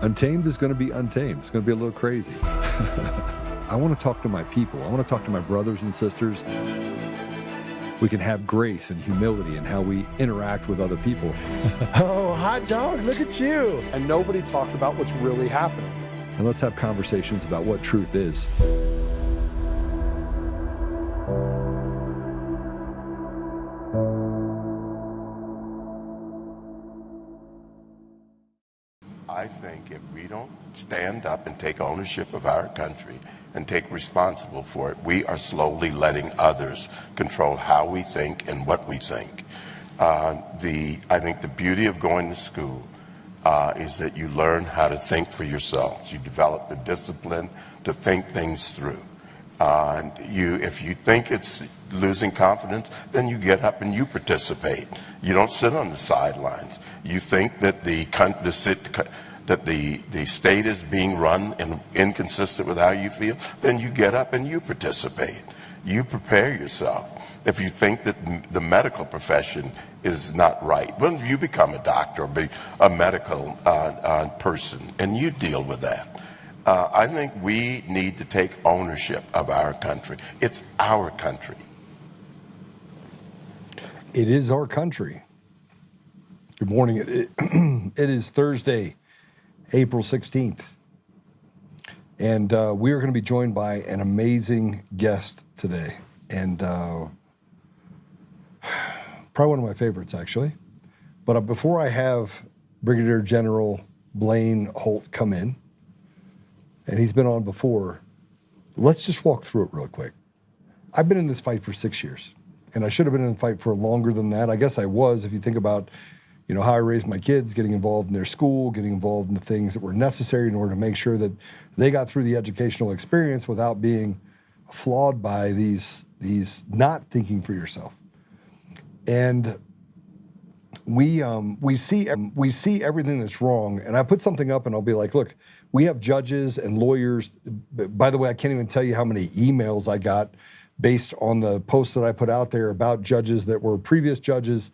Untamed is going to be untamed. It's going to be a little crazy. I want to talk to my people. I want to talk to my brothers and sisters. We can have grace and humility in how we interact with other people. Oh, hot dog, look at you. And nobody talked about what's really happening. And let's have conversations about what truth is. I think if we don't stand up and take ownership of our country and take responsible for it, we are slowly letting others control how we think and what we think. I think the beauty of going to school is that you learn how to think for yourselves. You develop the discipline to think things through. If you think it's losing confidence, then you get up and you participate. You don't sit on the sidelines. You think that the state is being run and inconsistent with how you feel, then you get up and you participate. You prepare yourself. If you think that the medical profession is not right, well, you become a doctor or be a medical person, and you deal with that. I think we need to take ownership of our country. It's our country. It is our country. Good morning. It is Thursday, April 16th. And we are going to be joined by an amazing guest today. And probably one of my favorites, actually. But before I have Brigadier General Blaine Holt come in, and he's been on before, let's just walk through it real quick. I've been in this fight for 6 years, and I should have been in the fight for longer than that. I guess I was, if you think about how I raised my kids, getting involved in their school, getting involved in the things that were necessary in order to make sure that they got through the educational experience without being flawed by these not thinking for yourself. And we see everything that's wrong. And I put something up and I'll be like, look, we have judges and lawyers. By the way, I can't even tell you how many emails I got based on the posts that I put out there about judges that were previous judges,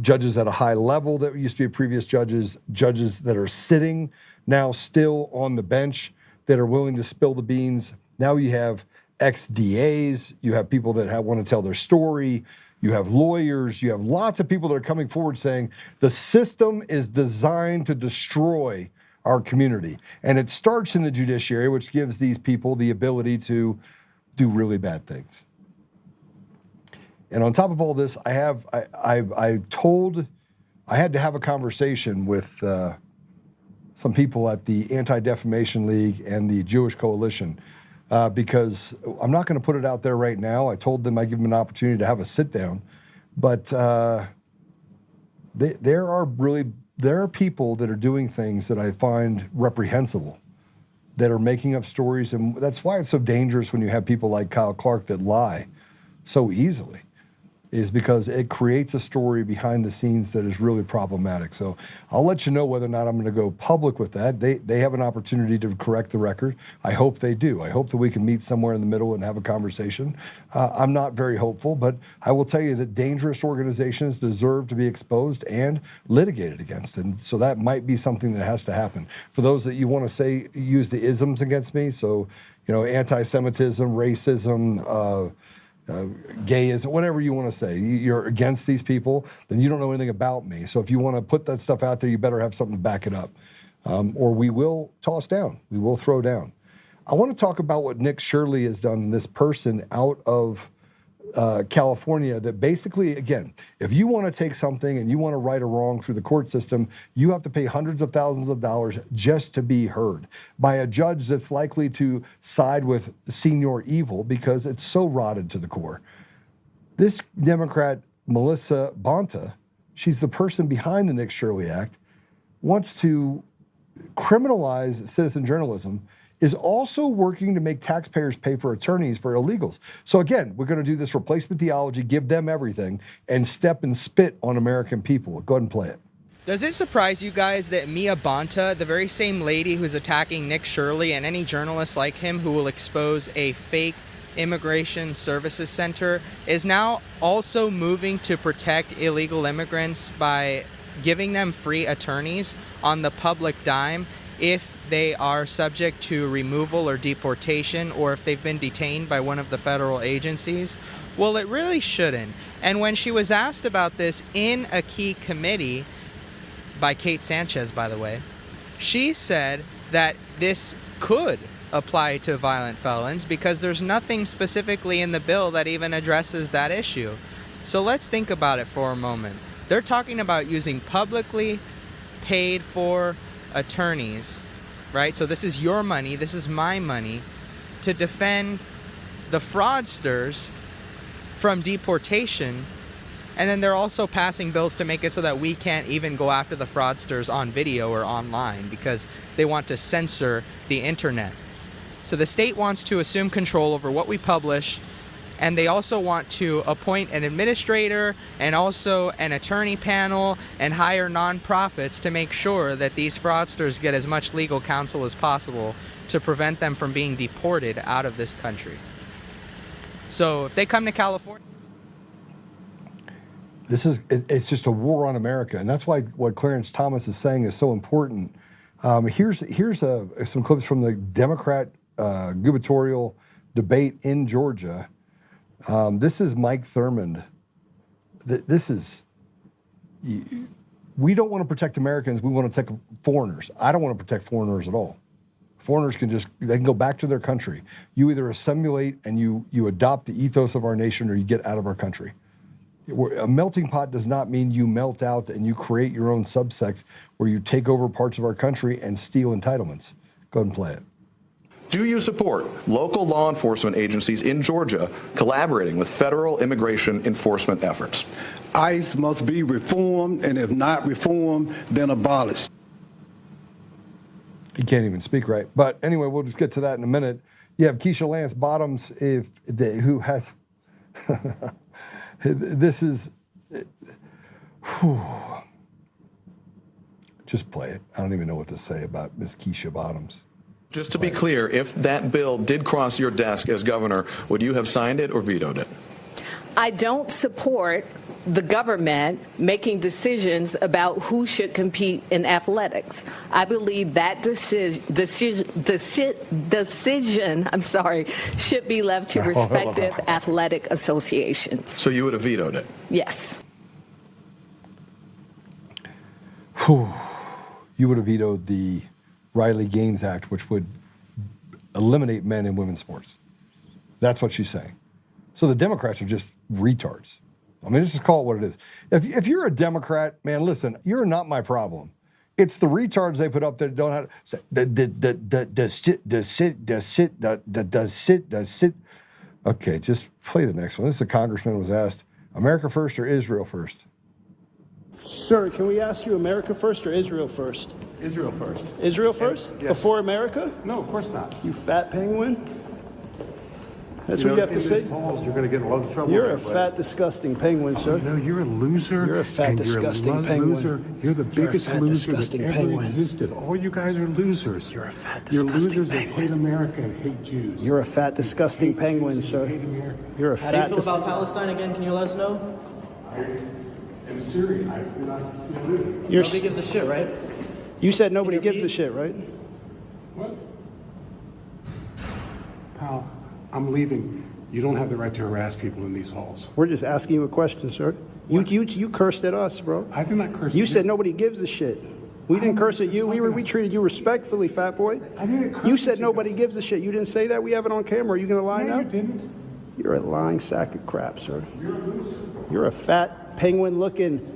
judges at a high level that used to be previous judges, judges that are sitting now still on the bench that are willing to spill the beans. Now you have ex-DAs, you have people that want to tell their story, you have lawyers, you have lots of people that are coming forward saying the system is designed to destroy our community. And it starts in the judiciary, which gives these people the ability to do really bad things. And on top of all this, I had to have a conversation with some people at the Anti-Defamation League and the Jewish Coalition because I'm not going to put it out there right now. I told them I'd give them an opportunity to have a sit down, but there are people that are doing things that I find reprehensible, that are making up stories, and that's why it's so dangerous when you have people like Kyle Clark that lie so easily, is because it creates a story behind the scenes that is really problematic. So I'll let you know whether or not I'm going to go public with that. They have an opportunity to correct the record. I hope they do. I hope that we can meet somewhere in the middle and have a conversation. I'm not very hopeful, but I will tell you that dangerous organizations deserve to be exposed and litigated against. And so that might be something that has to happen. For those that you want to use the isms against me, so, anti-Semitism, racism, gayism, whatever you want to say, you're against these people, then you don't know anything about me. So if you want to put that stuff out there, you better have something to back it up. Or we will toss down. We will throw down. I want to talk about what Nick Shirley has done, this person out of California, that basically, again, if you want to take something and you want to right a wrong through the court system, you have to pay hundreds of thousands of dollars just to be heard by a judge that's likely to side with senior evil because it's so rotted to the core. This Democrat, Melissa Bonta, she's the person behind the Nick Shirley Act, wants to criminalize citizen journalism, is also working to make taxpayers pay for attorneys for illegals. So again, we're going to do this replacement theology, give them everything, and step and spit on American people. Go ahead and play it. Does it surprise you guys that Mia Bonta, the very same lady who's attacking Nick Shirley and any journalist like him who will expose a fake immigration services center, is now also moving to protect illegal immigrants by giving them free attorneys on the public dime? if they are subject to removal or deportation, or if they've been detained by one of the federal agencies. Well, it really shouldn't. And when she was asked about this in a key committee, by Kate Sanchez, by the way, she said that this could apply to violent felons because there's nothing specifically in the bill that even addresses that issue. So let's think about it for a moment. They're talking about using publicly paid for attorneys, right? So this is your money, this is my money, to defend the fraudsters from deportation. And then they're also passing bills to make it so that we can't even go after the fraudsters on video or online because they want to censor the internet. So the state wants to assume control over what we publish, and they also want to appoint an administrator and also an attorney panel and hire nonprofits to make sure that these fraudsters get as much legal counsel as possible to prevent them from being deported out of this country. So if they come to California... It's just a war on America, and that's why what Clarence Thomas is saying is so important. Here's some clips from the Democrat gubernatorial debate in Georgia. This is Mike Thurmond. We don't want to protect Americans. We want to protect foreigners. I don't want to protect foreigners at all. Foreigners they can go back to their country. You either assimilate and you adopt the ethos of our nation, or you get out of our country. A melting pot does not mean you melt out and you create your own subsects where you take over parts of our country and steal entitlements. Go ahead and play it. Do you support local law enforcement agencies in Georgia collaborating with federal immigration enforcement efforts? ICE must be reformed, and if not reformed, then abolished. He can't even speak right. But anyway, we'll just get to that in a minute. You have Keisha Lance Bottoms, who has... This is... Just play it. I don't even know what to say about Miss Keisha Bottoms. Just to be clear, if that bill did cross your desk as governor, would you have signed it or vetoed it? I don't support the government making decisions about who should compete in athletics. I believe that decision should be left to respective athletic associations. So you would have vetoed it? Yes. You would have vetoed the Riley Gaines Act, which would eliminate men in women's sports. That's what she's saying. So the Democrats are just retards. I mean, let's just call it what it is. If you're a Democrat, man, listen, you're not my problem. It's the retards they put up there that don't have to say, Okay, just play the next one. This is a congressman was asked, America first or Israel first? Sir, can we ask you America first or Israel first? Israel first. Israel first? Yes. Before America? No, of course not. You fat penguin? That's what you have to say? You're going to get in a lot of trouble. You're a fat, disgusting penguin, sir. No, you're a loser. You're a fat, disgusting penguin. Loser. You're the biggest loser that ever penguin. existed. All you guys are losers. You're a fat, You're disgusting losers penguin. that hate America and hate Jews. You're a fat, disgusting penguin, sir. You're a How do you fat, feel about Palestine again? Can you let us know? I am Syrian. I do not feel You're Nobody gives a shit, right? You said nobody gives a shit, right? What? Pal, I'm leaving. You don't have the right to harass people in these halls. We're just asking you a question, sir. You cursed at us, bro. I did not curse at You said nobody gives a shit. We didn't curse at you. We treated you respectfully, fat boy. I didn't curse You at said nobody gives a shit. You didn't say that. We have it on camera. Are you going to lie now? No, you didn't. You're a lying sack of crap, sir. You're a loser. You're a fat penguin-looking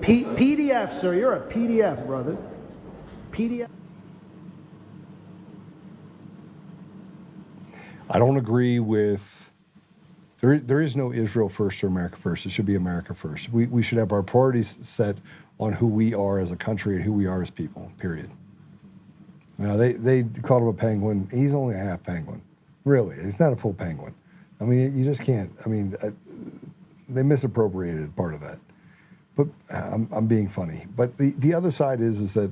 PDF, sir. You're a PDF, brother. PDF. I don't agree with, there is no Israel first or America first. It should be America first. We should have our priorities set on who we are as a country and who we are as people, period. Now, they called him a penguin. He's only a half penguin. Really, he's not a full penguin. I mean, you just can't, they misappropriated part of that. But I'm being funny. But the other side is that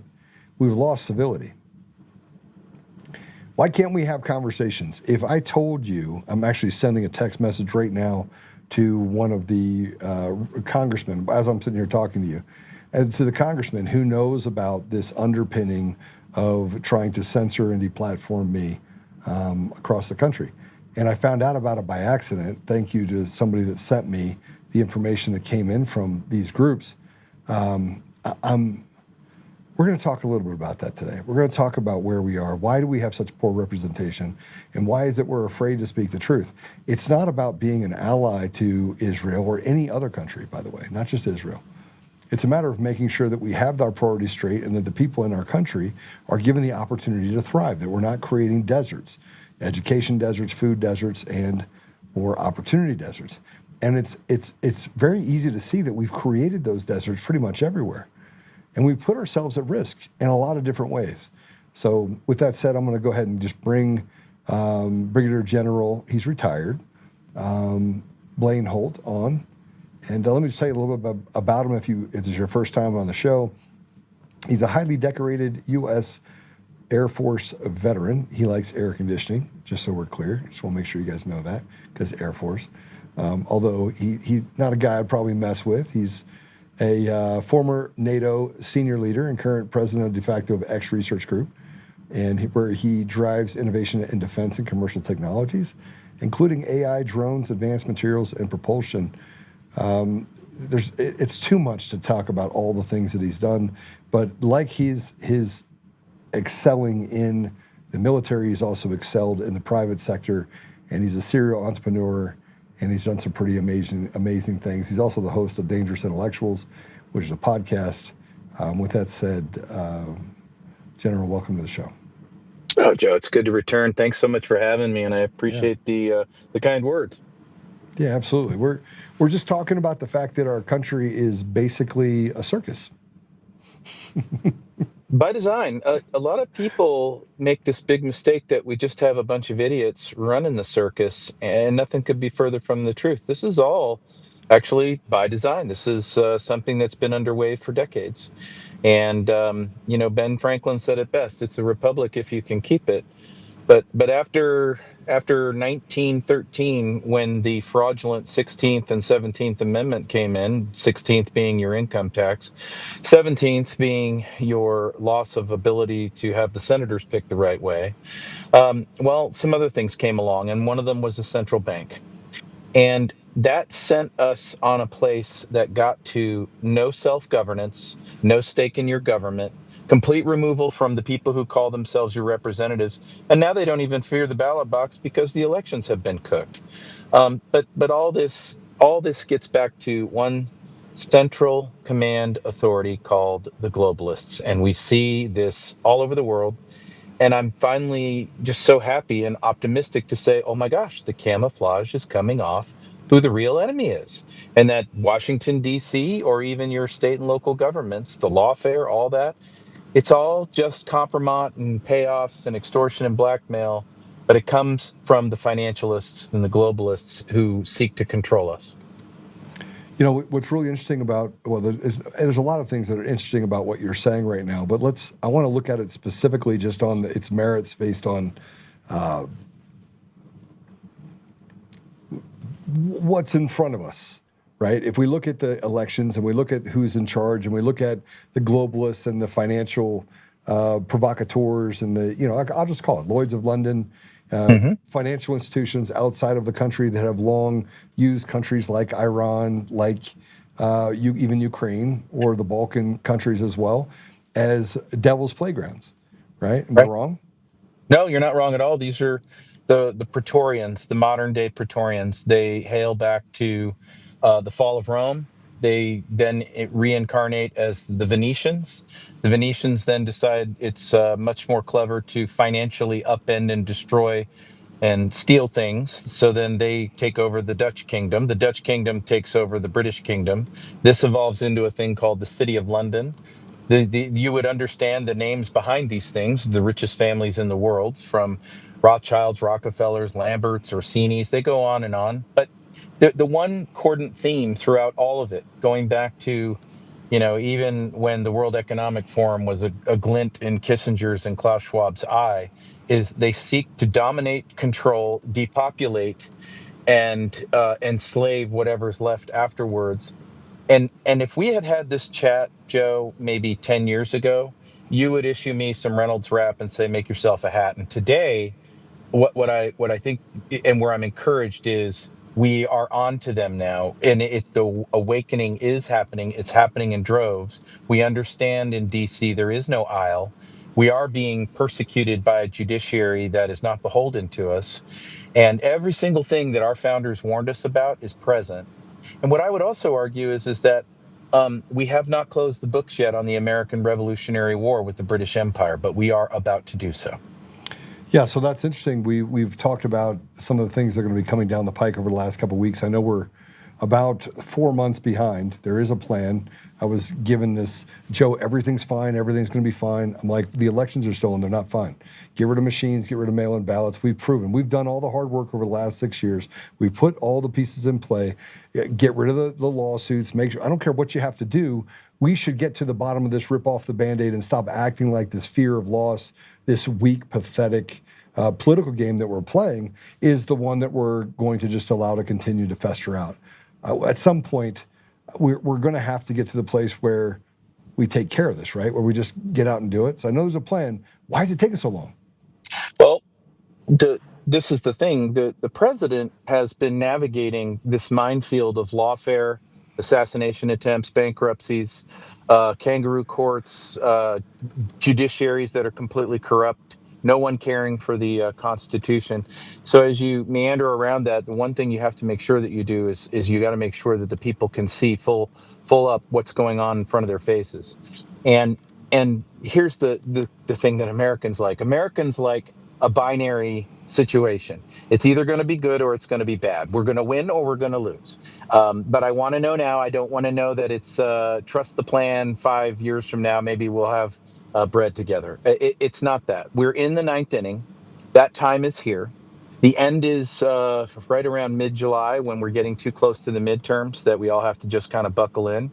we've lost civility. Why can't we have conversations? If I told you, I'm actually sending a text message right now to one of the congressmen, as I'm sitting here talking to you, and to the congressman who knows about this underpinning of trying to censor and deplatform me across the country. And I found out about it by accident. Thank you to somebody that sent me the information that came in from these groups. We're going to talk a little bit about that today. We're going to talk about where we are. Why do we have such poor representation? And why is it we're afraid to speak the truth? It's not about being an ally to Israel or any other country, by the way, not just Israel. It's a matter of making sure that we have our priorities straight and that the people in our country are given the opportunity to thrive, that we're not creating deserts, education deserts, food deserts, and or opportunity deserts. And it's very easy to see that we've created those deserts pretty much everywhere. And we put ourselves at risk in a lot of different ways. So with that said, I'm going to go ahead and just bring Brigadier General, he's retired, Blaine Holt on. And let me just tell you a little bit about him if this is your first time on the show. He's a highly decorated U.S. Air Force veteran. He likes air conditioning, just so we're clear. Just want to make sure you guys know that, because Air Force. Although he's not a guy I'd probably mess with. He's a former NATO senior leader and current president de facto of X Research Group, and where he drives innovation in defense and commercial technologies, including AI, drones, advanced materials, and propulsion. It's too much to talk about all the things that he's done, but like he's excelling in the military, he's also excelled in the private sector, and he's a serial entrepreneur. And he's done some pretty amazing things. He's also the host of Dangerous Intellectuals, which is a podcast. With that said, General, welcome to the show. Oh, Joe, it's good to return. Thanks so much for having me, and I appreciate the kind words. Yeah, absolutely. We're just talking about the fact that our country is basically a circus. By design, a lot of people make this big mistake that we just have a bunch of idiots running the circus, and nothing could be further from the truth. This is all actually by design. This is something that's been underway for decades. And, Ben Franklin said it best, it's a republic if you can keep it. But after 1913, when the fraudulent 16th and 17th Amendment came in, 16th being your income tax, 17th being your loss of ability to have the senators pick the right way, some other things came along, and one of them was the central bank. And that sent us on a place that got to no self-governance, no stake in your government, complete removal from the people who call themselves your representatives, and now they don't even fear the ballot box because the elections have been cooked. But all this gets back to one central command authority called the globalists, and we see this all over the world. And I'm finally just so happy and optimistic to say, oh my gosh, the camouflage is coming off who the real enemy is. And that Washington, D.C., or even your state and local governments, the lawfare, all that, it's all just compromise and payoffs and extortion and blackmail, but it comes from the financialists and the globalists who seek to control us. You know, what's really interesting about, there's a lot of things that are interesting about what you're saying right now, but I want to look at it specifically just on its merits based on what's in front of us, right? If we look at the elections and we look at who's in charge and we look at the globalists and the financial provocateurs and I'll just call it Lloyds of London, financial institutions outside of the country that have long used countries like Iran, like even Ukraine or the Balkan countries as well as devil's playgrounds, right? Am I wrong? No, you're not wrong at all. These are the Praetorians, the modern day Praetorians. They hail back to the fall of Rome. They then reincarnate as the Venetians. The Venetians then decide it's much more clever to financially upend and destroy and steal things. So then they take over the Dutch kingdom. The Dutch kingdom takes over the British kingdom. This evolves into a thing called the City of London. You would understand the names behind these things, the richest families in the world, from Rothschilds, Rockefellers, Lamberts, Orsini's. They go on and on. But the one cordant theme throughout all of it, going back to, even when the World Economic Forum was a glint in Kissinger's and Klaus Schwab's eye, is they seek to dominate, control, depopulate, and enslave whatever's left afterwards. And if we had this chat, Joe, maybe 10 years ago, you would issue me some Reynolds wrap and say, make yourself a hat. And today, what I think and where I'm encouraged is we are on to them now, and the awakening is happening. It's happening in droves. We understand in DC there is no aisle. We are being persecuted by a judiciary that is not beholden to us, and every single thing that our founders warned us about is present. And what I would also argue is that we have not closed the books yet on the American Revolutionary War with the British Empire, but we are about to do so. Yeah, so that's interesting. We've talked about some of the things that are going to be coming down the pike over the last couple of weeks. I know we're about 4 months behind. There is a plan. I was given this, Joe, everything's fine, everything's going to be fine. I'm like, the elections are stolen, they're not fine. Get rid of machines, get rid of mail-in ballots. We've proven. We've done all the hard work over the last 6 years. We've put all the pieces in play. Get rid of the lawsuits. Make sure, I don't care what you have to do. We should get to the bottom of this, rip off the Band-Aid and stop acting like this fear of loss, this weak, pathetic political game that we're playing is the one that we're going to just allow to continue to fester out. At some point, we're going to have to get to the place where we take care of this, right? Where we just get out and do it. So I know there's a plan. Why is it taking so long? Well, this is the thing. The president has been navigating this minefield of lawfare, assassination attempts, bankruptcies, kangaroo courts, judiciaries that are completely corrupt, no one caring for the Constitution. So as you meander around that, the one thing you have to make sure that you do is you got to make sure that the people can see full up what's going on in front of their faces. And here's the thing that Americans like. Americans like a binary situation. It's either going to be good or it's going to be bad. We're going to win or we're going to lose. But I want to know now. I don't want to know that it's trust the plan. 5 years from now, maybe we'll have bread together. It's not that. We're in the ninth inning. That time is here. The end is right around mid-July when we're getting too close to the midterms that we all have to just kind of buckle in.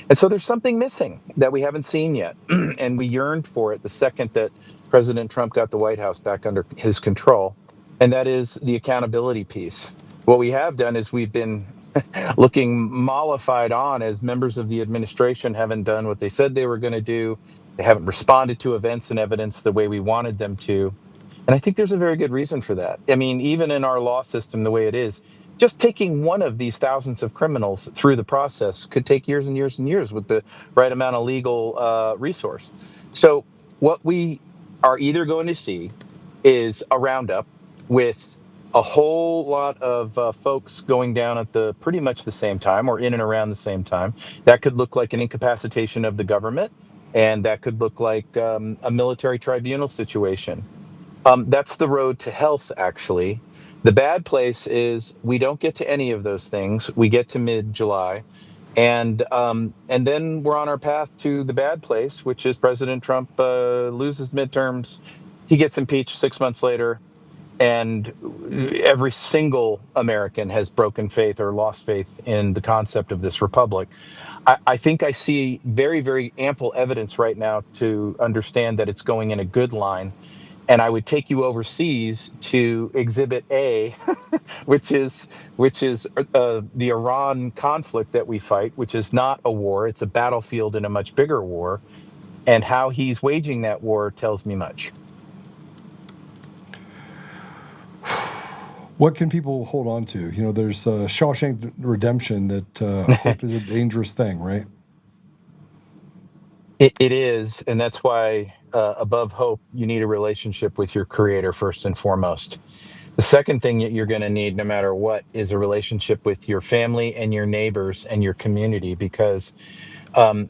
And so there's something missing that we haven't seen yet. And we yearned for it the second that President Trump got the White House back under his control. And that is the accountability piece. What we have done is we've been looking mollified on as members of the administration haven't done what they said they were going to do. They haven't responded to events and evidence the way we wanted them to. And I think there's a very good reason for that. I mean, even in our law system, the way it is, just taking one of these thousands of criminals through the process could take years and years and years with the right amount of legal resource. So what we are either going to see is a roundup with a whole lot of folks going down at the pretty much the same time or in and around the same time. That could look like an incapacitation of the government, and that could look like a military tribunal situation. That's the road to health, actually. The bad place is we don't get to any of those things. We get to mid-July, and then we're on our path to the bad place, which is President Trump loses midterms. He gets impeached 6 months later, and every single American has broken faith or lost faith in the concept of this republic. I think I see very, very ample evidence right now to understand that it's going in a good line. And I would take you overseas to Exhibit A, which is the Iran conflict that we fight, which is not a war. It's a battlefield in a much bigger war. And how he's waging that war tells me much. What can people hold on to? You know, there's Shawshank Redemption that hope is a dangerous thing, right? It is, and that's why above hope, you need a relationship with your creator first and foremost. The second thing that you're going to need, no matter what, is a relationship with your family and your neighbors and your community, because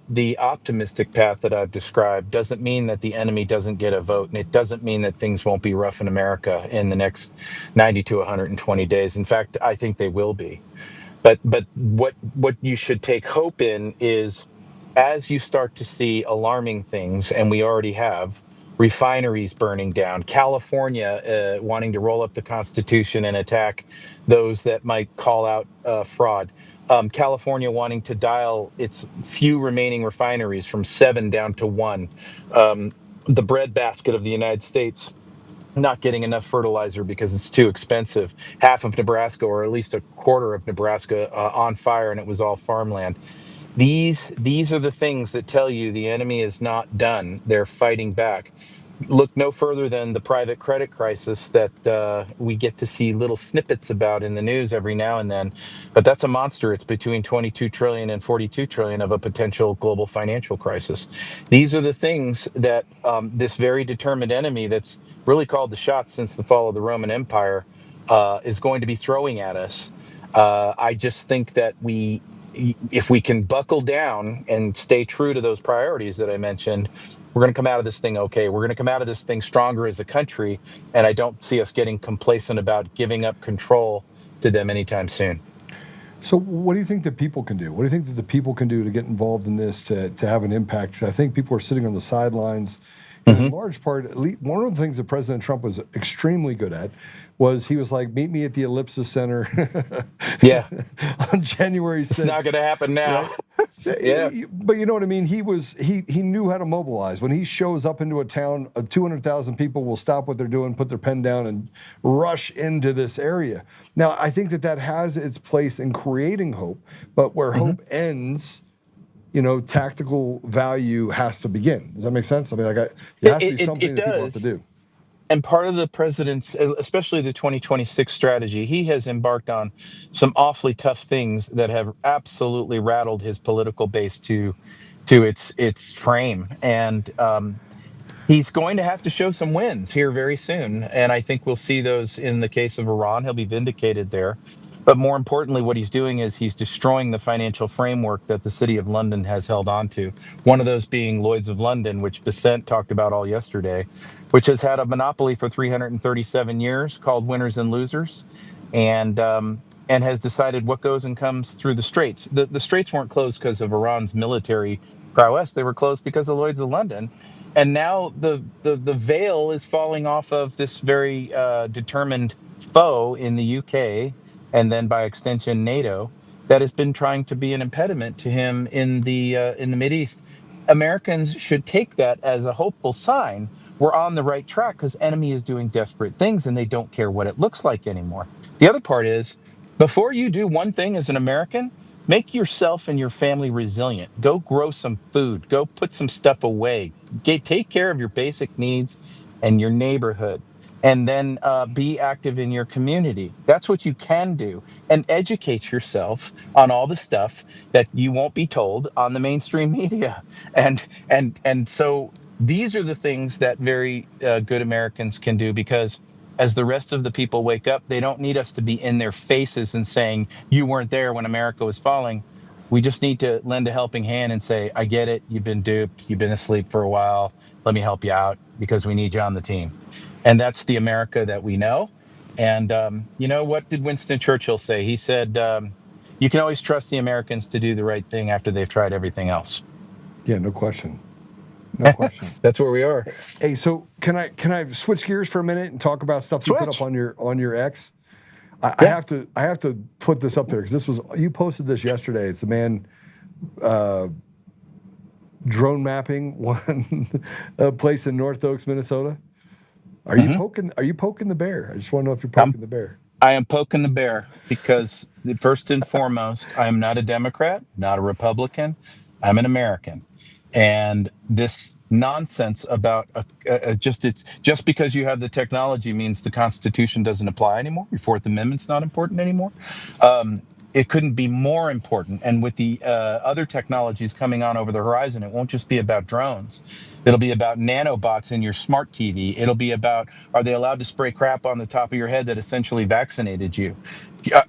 the optimistic path that I've described doesn't mean that the enemy doesn't get a vote, and it doesn't mean that things won't be rough in America in the next 90 to 120 days. In fact, I think they will be. But what you should take hope in is, as you start to see alarming things, and we already have, refineries burning down, California wanting to roll up the Constitution and attack those that might call out fraud, California wanting to dial its few remaining refineries from 7 down to 1, the breadbasket of the United States not getting enough fertilizer because it's too expensive, half of Nebraska, or at least a quarter of Nebraska, on fire, and it was all farmland. These are the things that tell you the enemy is not done. They're fighting back. Look no further than the private credit crisis that we get to see little snippets about in the news every now and then. But that's a monster. It's between 22 trillion and 42 trillion of a potential global financial crisis. These are the things that this very determined enemy that's really called the shots since the fall of the Roman Empire is going to be throwing at us. I just think that if we can buckle down and stay true to those priorities that I mentioned, we're going to come out of this thing okay. We're going to come out of this thing stronger as a country, and I don't see us getting complacent about giving up control to them anytime soon. So what do you think that people can do? What do you think that the people can do to get involved in this to have an impact? 'Cause I think people are sitting on the sidelines. And in large part, at least one of the things that President Trump was extremely good at was he was like, meet me at the Ellipsis Center Yeah. on January 6th. It's not going to happen now. Right? Yeah. But you know what I mean? He knew how to mobilize. When he shows up into a town, 200,000 people will stop what they're doing, put their pen down, and rush into this area. Now, I think that has its place in creating hope, but where hope ends, tactical value has to begin. Does that make sense? I mean, there has to be something that people have to do. And part of the president's, especially the 2026 strategy, he has embarked on some awfully tough things that have absolutely rattled his political base to its frame. And he's going to have to show some wins here very soon. And I think we'll see those in the case of Iran. He'll be vindicated there. But more importantly, what he's doing is he's destroying the financial framework that the City of London has held on to. One of those being Lloyd's of London, which Besant talked about all yesterday, which has had a monopoly for 337 years called Winners and Losers, and has decided what goes and comes through the straits. The straits weren't closed because of Iran's military prowess. They were closed because of Lloyd's of London. And now the veil is falling off of this very determined foe in the UK, and then by extension NATO, that has been trying to be an impediment to him in the Mideast. Americans should take that as a hopeful sign. We're on the right track because enemy is doing desperate things and they don't care what it looks like anymore. The other part is, before you do one thing as an American, make yourself and your family resilient. Go grow some food. Go put some stuff away. Take care of your basic needs and your neighborhood. And then be active in your community. That's what you can do. And educate yourself on all the stuff that you won't be told on the mainstream media. And so these are the things that very good Americans can do, because as the rest of the people wake up, they don't need us to be in their faces and saying, you weren't there when America was falling. We just need to lend a helping hand and say, I get it. You've been duped. You've been asleep for a while. Let me help you out because we need you on the team. And that's the America that we know. And, what did Winston Churchill say? He said, you can always trust the Americans to do the right thing after they've tried everything else. Yeah, no question. No question. That's where we are. Hey, so can I switch gears for a minute and talk about stuff you put up on your X? I have to put this up there because you posted this yesterday. It's a man drone mapping one place in North Oaks, Minnesota. Are you poking the bear? I just want to know if you're poking the bear. I am poking the bear because first and foremost, I am not a Democrat, not a Republican. I'm an American. And this nonsense about just because you have the technology means the Constitution doesn't apply anymore. Your Fourth Amendment's not important anymore. It couldn't be more important. And with the other technologies coming on over the horizon, it won't just be about drones. It'll be about nanobots in your smart TV. It'll be about, are they allowed to spray crap on the top of your head that essentially vaccinated you?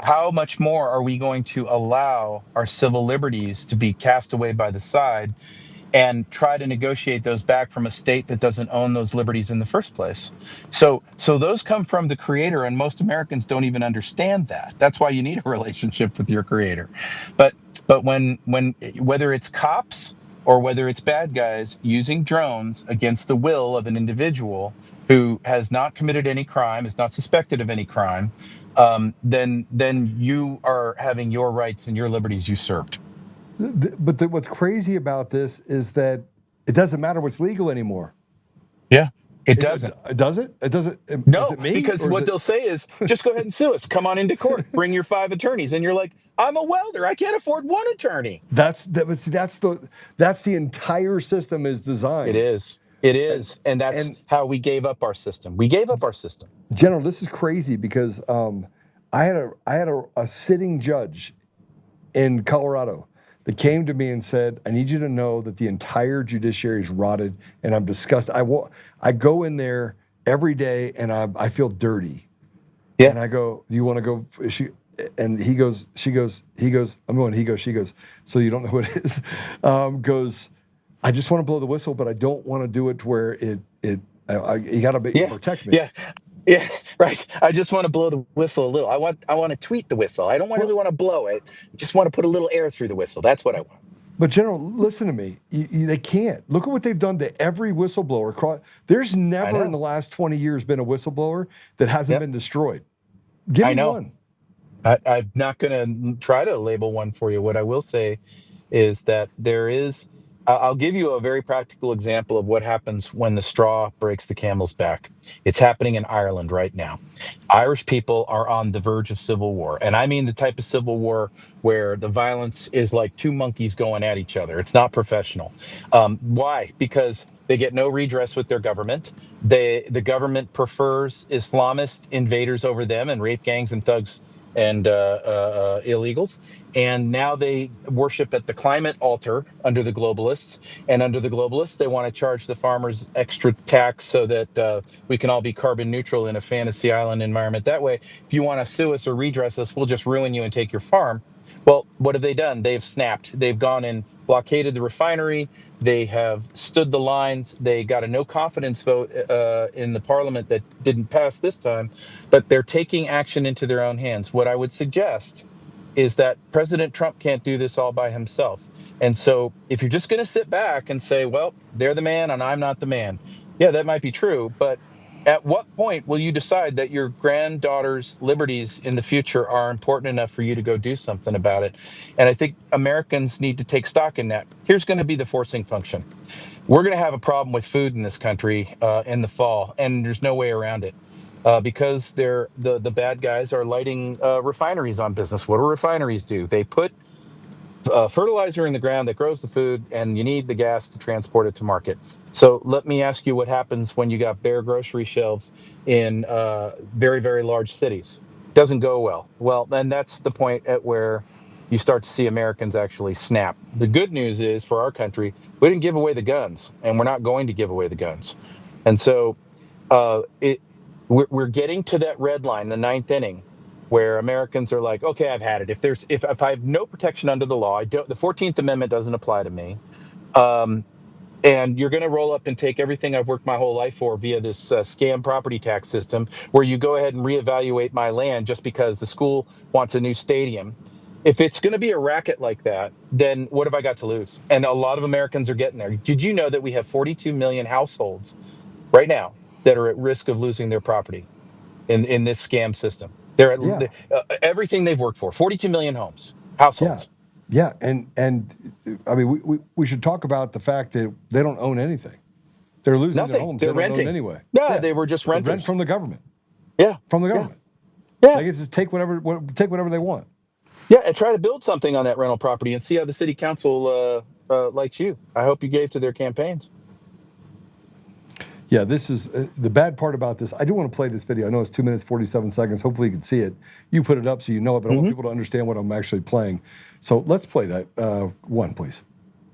How much more are we going to allow our civil liberties to be cast away by the side and try to negotiate those back from a state that doesn't own those liberties in the first place? So those come from the Creator, and most Americans don't even understand that. That's why you need a relationship with your Creator. But when whether it's cops or whether it's bad guys using drones against the will of an individual who has not committed any crime, is not suspected of any crime, then you are having your rights and your liberties usurped. But what's crazy about this is that it doesn't matter what's legal anymore. Yeah. It doesn't. Does it? It doesn't. No, is it me? because what they'll say is, just go ahead and sue us. Come on into court. Bring your 5 attorneys. And you're like, I'm a welder. I can't afford 1 attorney. That's the entire system is designed. It is. It is. And that's how we gave up our system. We gave up our system. General, this is crazy because I had a sitting judge in Colorado that came to me and said, I need you to know that the entire judiciary is rotted and I'm disgusted. I go in there every day and I feel dirty. Yeah. And I go, do you want to go? She goes, I'm going, she goes, so you don't know what it is? Goes, I just want to blow the whistle, but I don't want to do it to where you got to protect me. Yeah. Yeah, right. I just want to blow the whistle a little. I want to tweet the whistle. I don't really want to blow it. I just want to put a little air through the whistle. That's what I want. But General, listen to me. They can't. Look at what they've done to every whistleblower. There's never in the last 20 years been a whistleblower that hasn't been destroyed. Give me one. I'm not going to try to label one for you. What I will say is that there is. I'll give you a very practical example of what happens when the straw breaks the camel's back. It's happening in Ireland right now. Irish people are on the verge of civil war. And I mean the type of civil war where the violence is like 2 monkeys going at each other. It's not professional. Why? Because they get no redress with their government. The government prefers Islamist invaders over them and rape gangs and thugs and illegals. And now they worship at the climate altar under the globalists. And under the globalists, they want to charge the farmers extra tax so that we can all be carbon neutral in a fantasy island environment. That way, if you want to sue us or redress us, we'll just ruin you and take your farm. Well, what have they done? They've snapped. They've gone and blockaded the refinery. They have stood the lines. They got a no confidence vote in the parliament that didn't pass this time, but they're taking action into their own hands. What I would suggest is that President Trump can't do this all by himself. And so if you're just going to sit back and say, well, they're the man and I'm not the man. Yeah, that might be true. But at what point will you decide that your granddaughter's liberties in the future are important enough for you to go do something about it? And I think Americans need to take stock in that. Here's going to be the forcing function. We're going to have a problem with food in this country in the fall, and there's no way around it. Because the bad guys are lighting refineries on business. What do refineries do? They put fertilizer in the ground that grows the food, and you need the gas to transport it to market. So let me ask you what happens when you got bare grocery shelves in very, very large cities. Doesn't go well. Well, then that's the point at where you start to see Americans actually snap. The good news is for our country, we didn't give away the guns, and we're not going to give away the guns. And so we're getting to that red line, the 9th inning, where Americans are like, okay, I've had it. If I have no protection under the law, the 14th Amendment doesn't apply to me, and you're going to roll up and take everything I've worked my whole life for via this scam property tax system, where you go ahead and reevaluate my land just because the school wants a new stadium. If it's going to be a racket like that, then what have I got to lose? And a lot of Americans are getting there. Did you know that we have 42 million households right now that are at risk of losing their property in this scam system? They're at everything they've worked for. 42 million homes, households. Yeah, and I mean, we should talk about the fact that they don't own anything. They're losing their homes. They're renting anyway. Yeah, they were just renters. They rent from the government. Yeah, from the government. Yeah, they get to take whatever they want. Yeah, and try to build something on that rental property and see how the city council likes you. I hope you gave to their campaigns. Yeah, this is the bad part about this. I do want to play this video. I know it's 2 minutes, 47 seconds. Hopefully you can see it. You put it up so you know it, but I want people to understand what I'm actually playing. So let's play that one, please.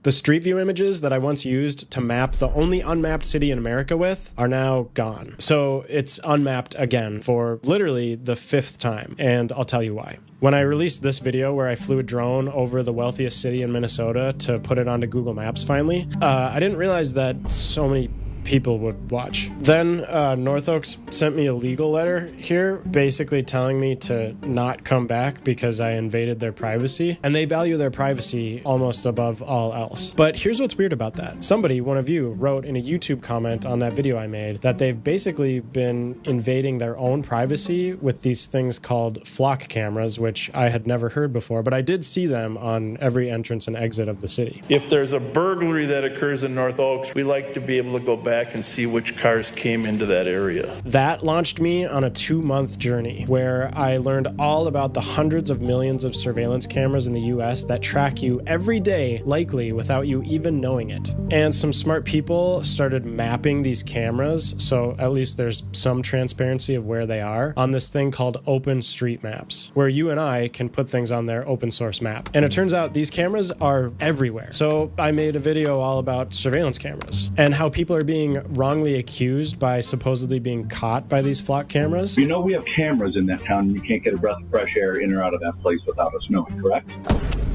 The Street View images that I once used to map the only unmapped city in America with are now gone. So it's unmapped again for literally the 5th time, and I'll tell you why. When I released this video where I flew a drone over the wealthiest city in Minnesota to put it onto Google Maps finally, I didn't realize that so many people would watch. Then North Oaks sent me a legal letter here basically telling me to not come back because I invaded their privacy, and they value their privacy almost above all else. But here's what's weird about that. Somebody, one of you, wrote in a YouTube comment on that video I made that they've basically been invading their own privacy with these things called flock cameras, which I had never heard before, but I did see them on every entrance and exit of the city. If there's a burglary that occurs in North Oaks, we like to be able to go back back and see which cars came into that area. That launched me on a 2-month journey where I learned all about the hundreds of millions of surveillance cameras in the US that track you every day, likely without you even knowing it. And some smart people started mapping these cameras, so at least there's some transparency of where they are, on this thing called Open Street Maps, where you and I can put things on their open source map. And it turns out these cameras are everywhere. So I made a video all about surveillance cameras and how people are being wrongly accused by supposedly being caught by these flock cameras. You know we have cameras in that town and you can't get a breath of fresh air in or out of that place without us knowing, correct?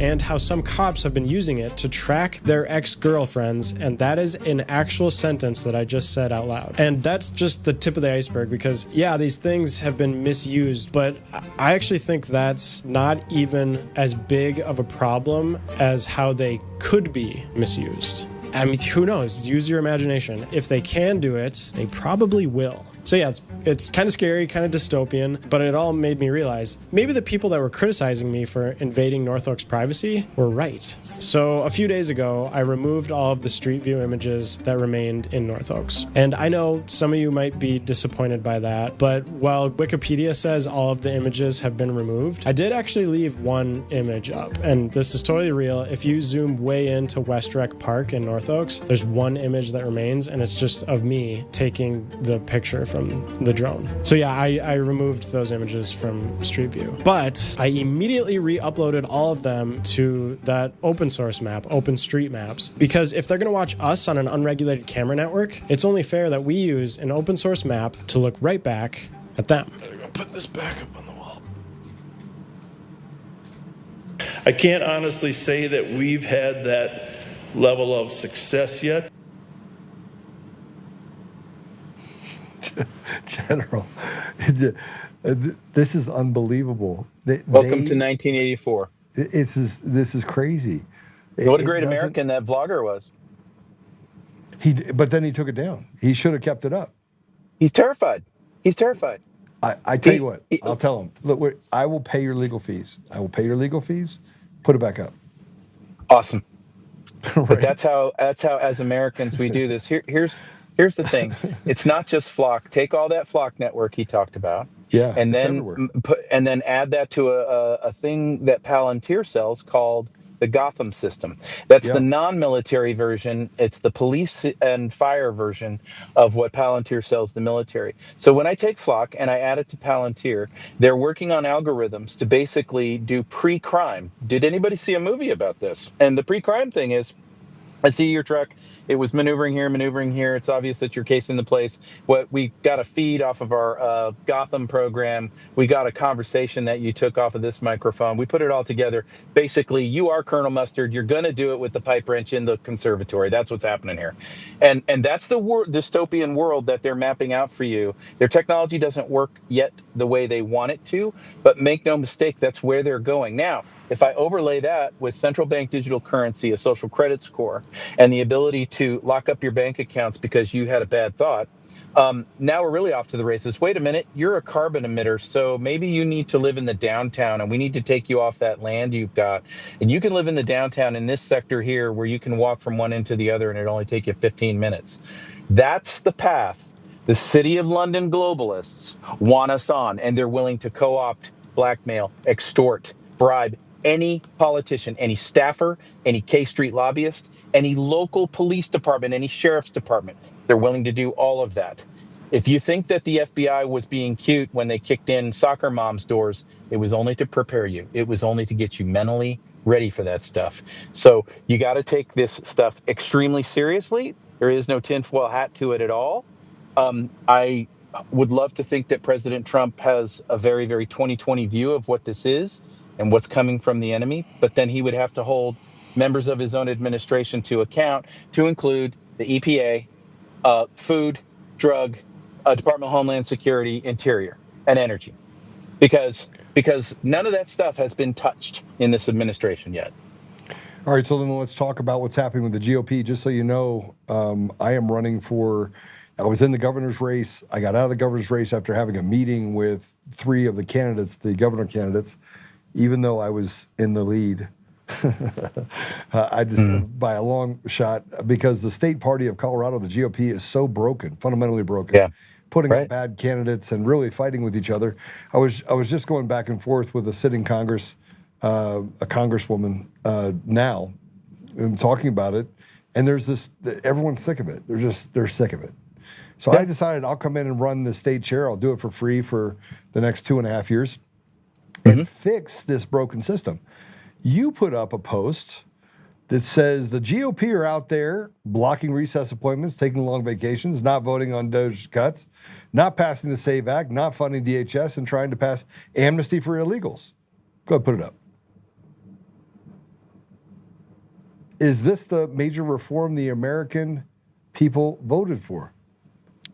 And how some cops have been using it to track their ex-girlfriends, and that is an actual sentence that I just said out loud. And that's just the tip of the iceberg because, yeah, these things have been misused, but I actually think that's not even as big of a problem as how they could be misused. I mean, who knows? Use your imagination. If they can do it, they probably will. So yeah, it's kind of scary, kind of dystopian, but it all made me realize maybe the people that were criticizing me for invading North Oak's privacy were right. So a few days ago, I removed all of the Street View images that remained in North Oaks. And I know some of you might be disappointed by that, but while Wikipedia says all of the images have been removed, I did actually leave one image up. And this is totally real. If you zoom way into West Rec Park in North Oaks, there's one image that remains, and it's just of me taking the picture from the drone. So yeah, I removed those images from Street View. But I immediately re-uploaded all of them to that open source map, Open Street Maps, because if they're going to watch us on an unregulated camera network, it's only fair that we use an open source map to look right back at them. I gotta go put this back up on the wall. I can't honestly say that we've had that level of success yet. General, this is unbelievable. Welcome to 1984. This is crazy. What a great American that vlogger was. But then he took it down. He should have kept it up. He's terrified. He's terrified. I tell you what, I'll tell him. Look, I will pay your legal fees. I will pay your legal fees. Put it back up. Awesome. Right. But that's how as Americans we do this. Here's the thing. It's not just Flock. Take all that Flock network he talked about. Yeah. And then add that to a thing that Palantir sells called the Gotham system. That's the non-military version. It's the police and fire version of what Palantir sells the military. So when I take Flock and I add it to Palantir, they're working on algorithms to basically do pre-crime. Did anybody see a movie about this? And the pre-crime thing is, I see your truck. It was maneuvering here. It's obvious that you're casing the place. We got a feed off of our Gotham program. We got a conversation that you took off of this microphone. We put it all together. Basically, you are Colonel Mustard. You're going to do it with the pipe wrench in the conservatory. That's what's happening here. And that's the dystopian world that they're mapping out for you. Their technology doesn't work yet the way they want it to, but make no mistake, that's where they're going. Now, if I overlay that with central bank digital currency, a social credit score, and the ability to lock up your bank accounts because you had a bad thought, now we're really off to the races. Wait a minute, you're a carbon emitter, so maybe you need to live in the downtown, and we need to take you off that land you've got. And you can live in the downtown in this sector here where you can walk from one end to the other, and it'll only take you 15 minutes. That's the path the City of London globalists want us on, and they're willing to co-opt, blackmail, extort, bribe any politician, any staffer, any K Street lobbyist, any local police department, any sheriff's department. They're willing to do all of that. If you think that the FBI was being cute when they kicked in soccer moms' doors, it was only to prepare you. It was only to get you mentally ready for that stuff. So you got to take this stuff extremely seriously. There is no tinfoil hat to it at all. I would love to think that President Trump has a very, very 2020 view of what this is and what's coming from the enemy, but then he would have to hold members of his own administration to account, to include the EPA, Food, Drug, Department of Homeland Security, Interior, and Energy, because none of that stuff has been touched in this administration yet. All right, so then let's talk about what's happening with the GOP. Just so you know, I am running I was in the governor's race. I got out of the governor's race after having a meeting with 3 of the candidates, the governor candidates, even though I was in the lead. I just, by a long shot, because the state party of Colorado, the GOP, is so broken, fundamentally broken. Yeah. Putting Right. up bad candidates and really fighting with each other. I was just going back and forth with a sitting Congress, a congresswoman now, and talking about it. And there's this, everyone's sick of it. They're sick of it. So I decided I'll come in and run the state chair. I'll do it for free for the next 2.5 years and fix this broken system. You put up a post that says the GOP are out there blocking recess appointments, taking long vacations, not voting on DOGE cuts, not passing the SAVE Act, not funding DHS, and trying to pass amnesty for illegals. Go ahead, put it up. Is this the major reform the American people voted for?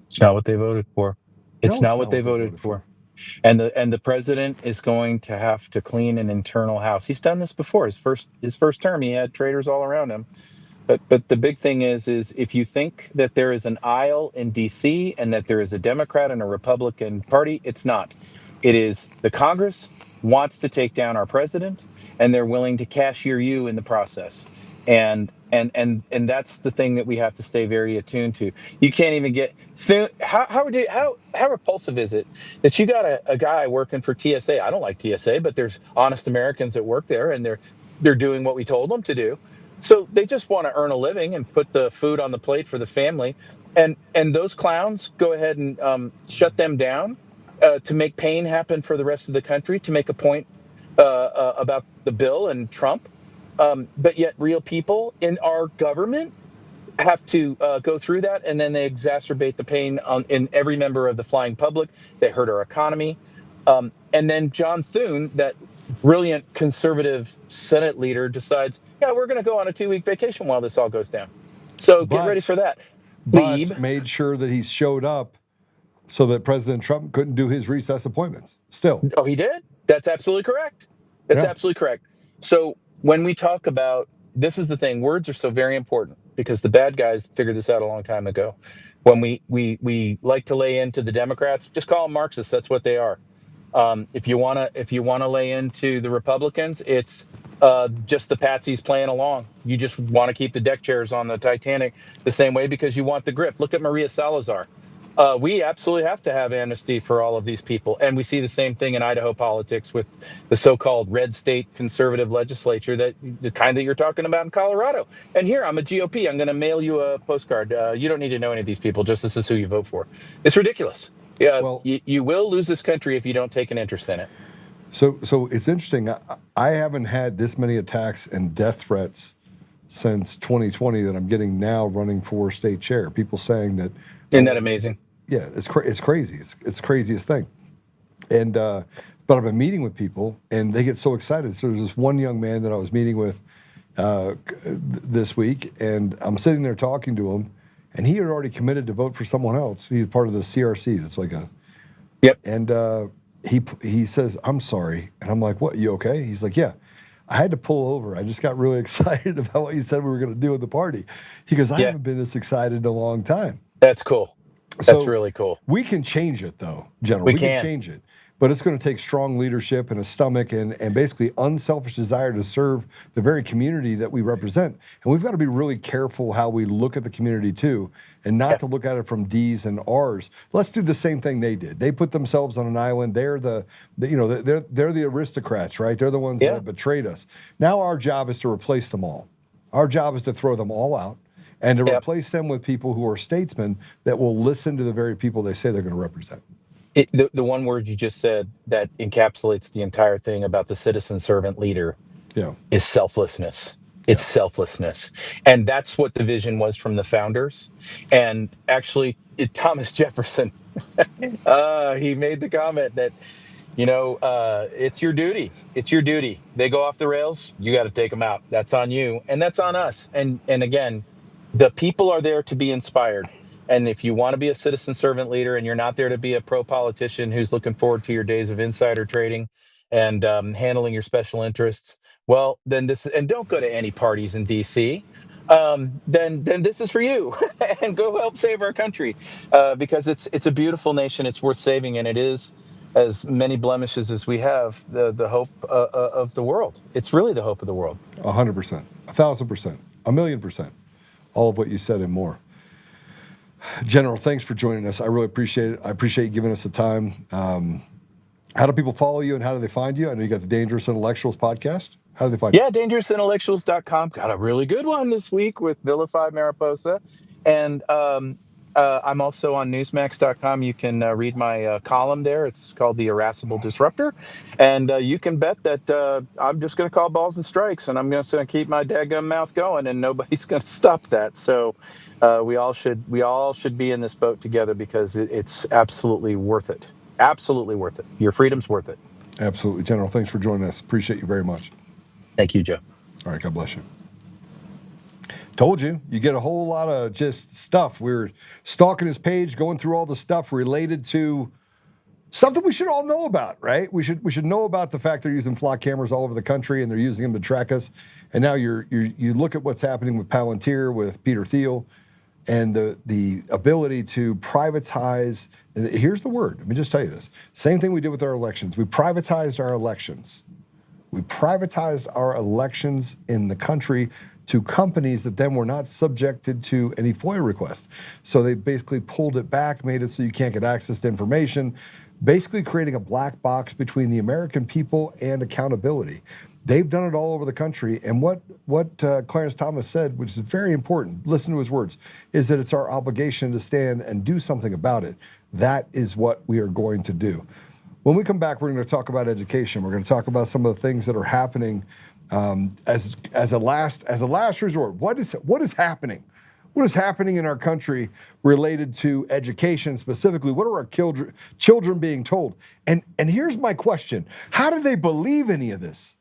It's not what they voted for. It's No, not what they voted for. And the president is going to have to clean an internal house. He's done this before. His first term, he had traitors all around him. But the big thing is if you think that there is an aisle in DC and that there is a Democrat and a Republican party, it's not. It is the Congress wants to take down our president, and they're willing to cashier you in the process. And that's the thing that we have to stay very attuned to. You can't even get how repulsive is it that you got a guy working for TSA? I don't like TSA, but there's honest Americans that work there, and they're doing what we told them to do. So they just want to earn a living and put the food on the plate for the family. And those clowns go ahead and shut them down to make pain happen for the rest of the country, to make a point about the bill and Trump. But yet real people in our government have to go through that, and then they exacerbate the pain in every member of the flying public. They hurt our economy. And then John Thune, that brilliant conservative Senate leader, decides, yeah, we're going to go on a 2-week vacation while this all goes down. So get ready for that. But made sure that he showed up so that President Trump couldn't do his recess appointments. Still. Oh, he did? That's absolutely correct. That's absolutely correct. So when we talk about, this is the thing, words are so very important because the bad guys figured this out a long time ago. When we like to lay into the Democrats, just call them Marxists. That's what they are. If you wanna lay into the Republicans, it's just the patsies playing along. You just want to keep the deck chairs on the Titanic the same way because you want the grift. Look at Maria Salazar. We absolutely have to have amnesty for all of these people. And we see the same thing in Idaho politics with the so-called red state conservative legislature, that the kind that you're talking about in Colorado. And here, I'm a GOP. I'm going to mail you a postcard. You don't need to know any of these people. Just this is who you vote for. It's ridiculous. Yeah, well, you will lose this country if you don't take an interest in it. So it's interesting. I haven't had this many attacks and death threats since 2020 that I'm getting now running for state chair. People saying that. Isn't that amazing? Yeah, it's crazy. It's craziest thing. And but I've been meeting with people, and they get so excited. So there's this one young man that I was meeting with this week, and I'm sitting there talking to him, and he had already committed to vote for someone else. He's part of the CRC. It's like a. Yep. And he says, "I'm sorry," and I'm like, "What? You okay?" He's like, "Yeah." I had to pull over. I just got really excited about what you said we were going to do at the party. He goes, "I haven't been this excited in a long time." That's cool. That's really cool. We can change it, though, General. We can change it. But it's going to take strong leadership and a stomach and basically unselfish desire to serve the very community that we represent. And we've got to be really careful how we look at the community, too, and not to look at it from D's and R's. Let's do the same thing they did. They put themselves on an island. They're they're the aristocrats, right? They're the ones that betrayed us. Now our job is to replace them all. Our job is to throw them all out and to replace them with people who are statesmen that will listen to the very people they say they're going to represent. The one word you just said that encapsulates the entire thing about the citizen servant leader is selflessness. It's selflessness. And that's what the vision was from the founders. And actually, Thomas Jefferson, he made the comment that, it's your duty. It's your duty. They go off the rails, you got to take them out. That's on you. And that's on us. And again, the people are there to be inspired. And if you want to be a citizen servant leader and you're not there to be a pro politician who's looking forward to your days of insider trading and handling your special interests, well, then don't go to any parties in DC. Then this is for you. And go help save our country because it's a beautiful nation. It's worth saving, and it is as many blemishes as we have, the hope of the world. It's really the hope of the world. 100%, 1,000%, 1,000,000%. All of what you said and more. General, thanks for joining us. I really appreciate it. I appreciate you giving us the time. How do people follow you and how do they find you? I know you got the Dangerous Intellectuals podcast. How do they find you? Yeah, dangerousintellectuals.com. Got a really good one this week with Vilify Mariposa. And I'm also on newsmax.com. You can read my column there. It's called The Irascible Disruptor. And you can bet that I'm just going to call balls and strikes, and I'm just going to keep my daggum mouth going, and nobody's going to stop that. So we all should be in this boat together because it's absolutely worth it. Absolutely worth it. Your freedom's worth it. Absolutely. General, thanks for joining us. Appreciate you very much. Thank you, Joe. All right, God bless you. Told you, you get a whole lot of just stuff. We're stalking his page, going through all the stuff related to stuff that we should all know about, right? We should know about the fact they're using flock cameras all over the country and they're using them to track us. And now you look at what's happening with Palantir, with Peter Thiel, and the ability to privatize. And here's the word. Let me just tell you this. Same thing we did with our elections. We privatized our elections. We privatized our elections in the country to companies that then were not subjected to any FOIA requests. So they basically pulled it back, made it so you can't get access to information, basically creating a black box between the American people and accountability. They've done it all over the country. And what Clarence Thomas said, which is very important, listen to his words, is that it's our obligation to stand and do something about it. That is what we are going to do. When we come back, we're going to talk about education. We're going to talk about some of the things that are happening as a last resort. What is happening? What is happening in our country related to education specifically? What are our children being told? And here's my question. How do they believe any of this?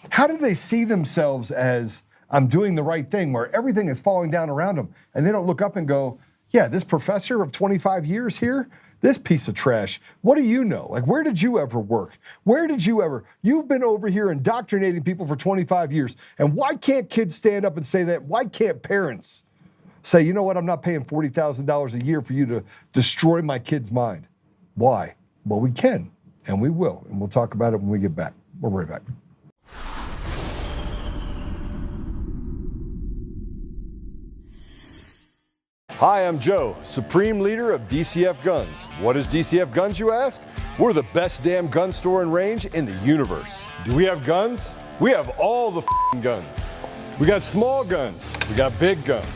How do they see themselves as, I'm doing the right thing, where everything is falling down around them, and they don't look up and go, yeah, this professor of 25 years here, this piece of trash, what do you know? Like, where did you ever work? You've been over here indoctrinating people for 25 years. And why can't kids stand up and say that? Why can't parents say, you know what, I'm not paying $40,000 a year for you to destroy my kid's mind? Why? Well, we can, and we will. And we'll talk about it when we get back. We'll be right back. Hi, I'm Joe, Supreme Leader of DCF Guns. What is DCF Guns, you ask? We're the best damn gun store and range in the universe. Do we have guns? We have all the guns. We got small guns. We got big guns.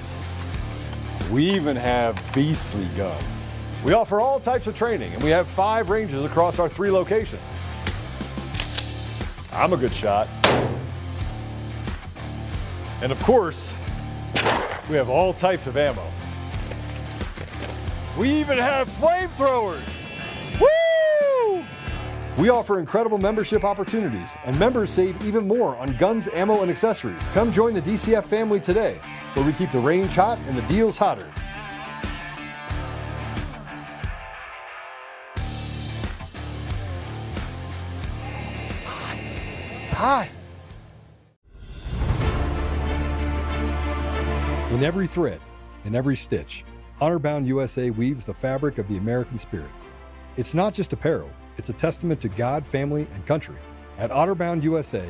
We even have beastly guns. We offer all types of training, and we have 5 ranges across our 3 locations. I'm a good shot. And of course, we have all types of ammo. We even have flamethrowers. Woo! We offer incredible membership opportunities, and members save even more on guns, ammo, and accessories. Come join the DCF family today, where we keep the range hot and the deals hotter. It's hot. In every thread, in every stitch, Honor-Bound USA weaves the fabric of the American spirit. It's not just apparel, it's a testament to God, family, and country. At Honor-Bound USA,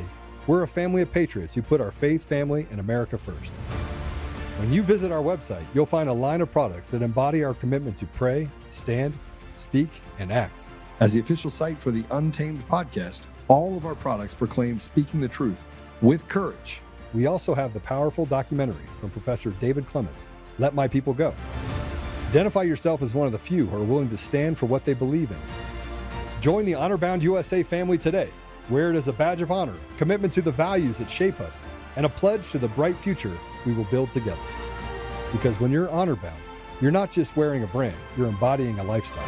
we're a family of patriots who put our faith, family, and America first. When you visit our website, you'll find a line of products that embody our commitment to pray, stand, speak, and act. As the official site for the Untamed podcast, all of our products proclaim speaking the truth with courage. We also have the powerful documentary from Professor David Clements, Let My People Go. Identify yourself as one of the few who are willing to stand for what they believe in. Join the Honor-Bound USA family today. Wear it as a badge of honor, commitment to the values that shape us, and a pledge to the bright future we will build together. Because when you're honor-bound, you're not just wearing a brand, you're embodying a lifestyle.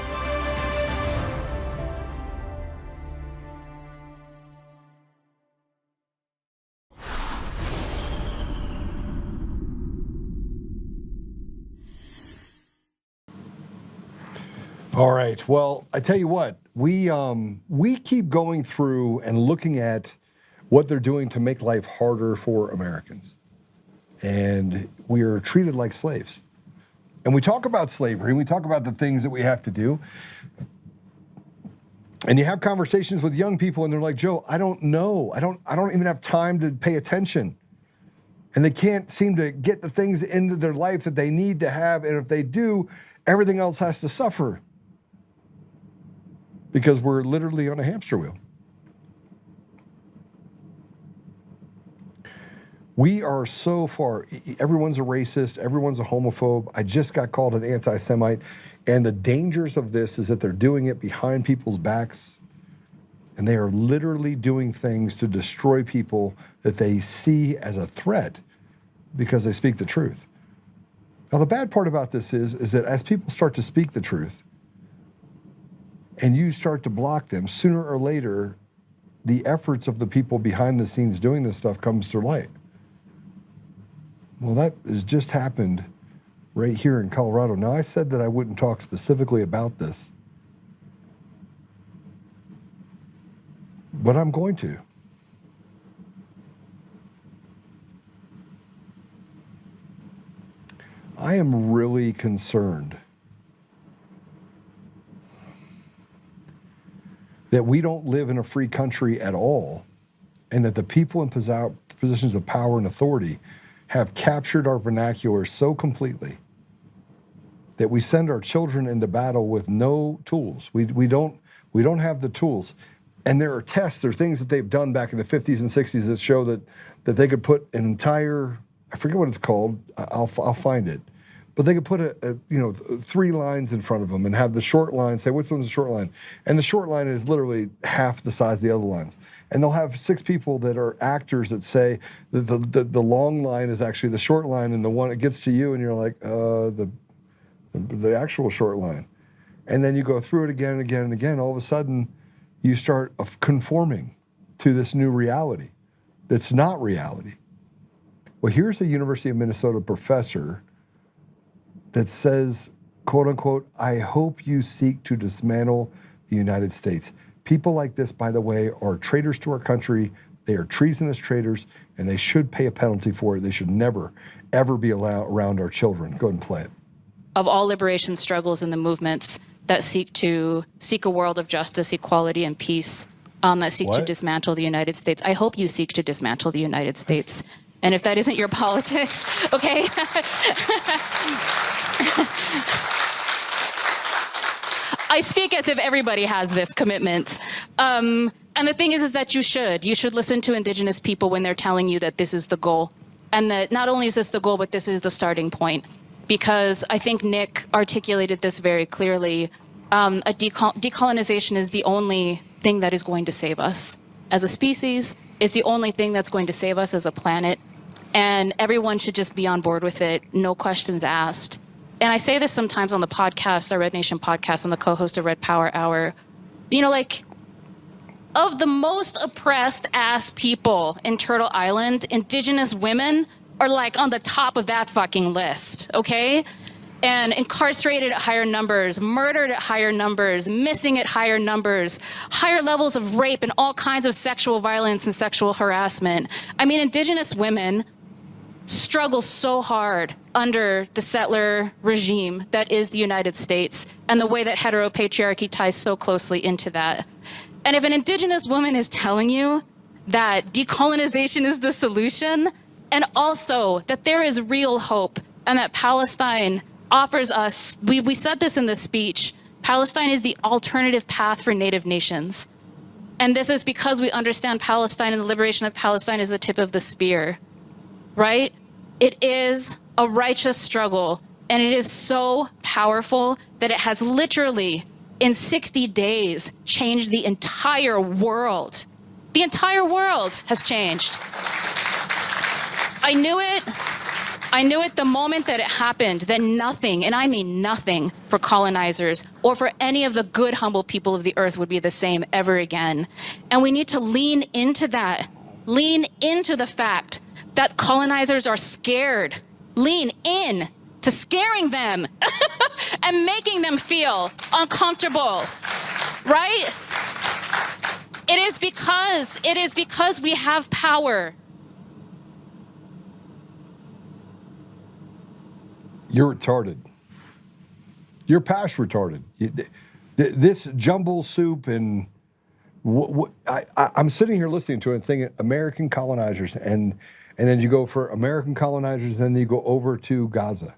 All right. Well, I tell you what, we keep going through and looking at what they're doing to make life harder for Americans. And we are treated like slaves. And we talk about slavery, and we talk about the things that we have to do. And you have conversations with young people and they're like, Joe, I don't know. I don't even have time to pay attention. And they can't seem to get the things into their life that they need to have. And if they do, everything else has to suffer. Because we're literally on a hamster wheel. We are so far, everyone's a racist, everyone's a homophobe. I just got called an anti-Semite. And the dangers of this is that they're doing it behind people's backs. And they are literally doing things to destroy people that they see as a threat because they speak the truth. Now, the bad part about this is that as people start to speak the truth and you start to block them, sooner or later, the efforts of the people behind the scenes doing this stuff comes to light. Well, that has just happened right here in Colorado. Now, I said that I wouldn't talk specifically about this, but I'm going to. I am really concerned that we don't live in a free country at all, and that the people in positions of power and authority have captured our vernacular so completely that we send our children into battle with no tools. We don't have the tools. And there are tests, there are things that they've done back in the 50s and 60s that show that they could put an entire, I forget what it's called, I'll find it, but they could put 3 lines in front of them and have the short line say, which one's the short line? And the short line is literally half the size of the other lines. And they'll have 6 people that are actors that say that the long line is actually the short line, and the one that gets to you and you're like, the actual short line. And then you go through it again and again and again. All of a sudden, you start conforming to this new reality that's not reality. Well, here's a University of Minnesota professor that says, quote unquote, I hope you seek to dismantle the United States. People like this, by the way, are traitors to our country. They are treasonous traitors, and they should pay a penalty for it. They should never, ever be allowed around our children. Go ahead and play it. Of all liberation struggles and the movements that seek a world of justice, equality, and peace, that seek to dismantle the United States. I hope you seek to dismantle the United States. And if that isn't your politics, okay? I speak as if everybody has this commitment. And the thing is that you should listen to Indigenous people when they're telling you that this is the goal. And that not only is this the goal, but this is the starting point. Because I think Nick articulated this very clearly. Decolonization is the only thing that is going to save us as a species, is the only thing that's going to save us as a planet. And everyone should just be on board with it, no questions asked. And I say this sometimes on the podcast, our Red Nation podcast, I'm the co-host of Red Power Hour. You know, like, of the most oppressed ass people in Turtle Island, Indigenous women are like on the top of that fucking list, okay? And incarcerated at higher numbers, murdered at higher numbers, missing at higher numbers, higher levels of rape and all kinds of sexual violence and sexual harassment. I mean, Indigenous women struggle so hard under the settler regime that is the United States, and the way that heteropatriarchy ties so closely into that. And if an Indigenous woman is telling you that decolonization is the solution, and also that there is real hope, and that Palestine offers us, we said this in the speech, Palestine is the alternative path for Native nations. And this is because we understand Palestine, and the liberation of Palestine is the tip of the spear, right? It is a righteous struggle, and it is so powerful that it has literally, in 60 days, changed the entire world. The entire world has changed. I knew it the moment that it happened, that nothing, and I mean nothing, for colonizers or for any of the good, humble people of the earth would be the same ever again. And we need to lean into that. Lean into the fact that colonizers are scared. Lean in to scaring them and making them feel uncomfortable, right? It is because we have power. You're retarded. You're past retarded. This jumble soup and I'm sitting here listening to it and thinking American colonizers, and then you go for American colonizers, and then you go over to Gaza,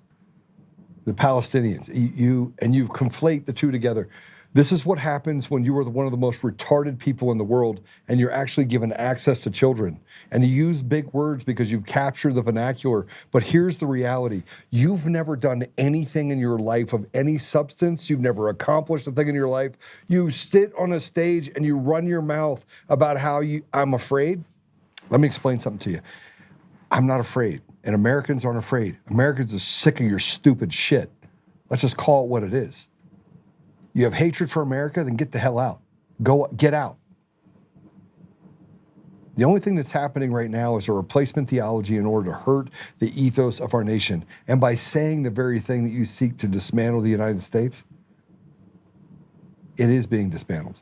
the Palestinians. You conflate the two together. This is what happens when you are one of the most retarded people in the world, and you're actually given access to children. And you use big words because you've captured the vernacular. But here's the reality. You've never done anything in your life of any substance. You've never accomplished a thing in your life. You sit on a stage and you run your mouth about how I'm afraid. Let me explain something to you. I'm not afraid. And Americans aren't afraid. Americans are sick of your stupid shit. Let's just call it what it is. You have hatred for America, then get the hell out. Get out. The only thing that's happening right now is a replacement theology in order to hurt the ethos of our nation. And by saying the very thing that you seek to dismantle the United States, it is being dismantled.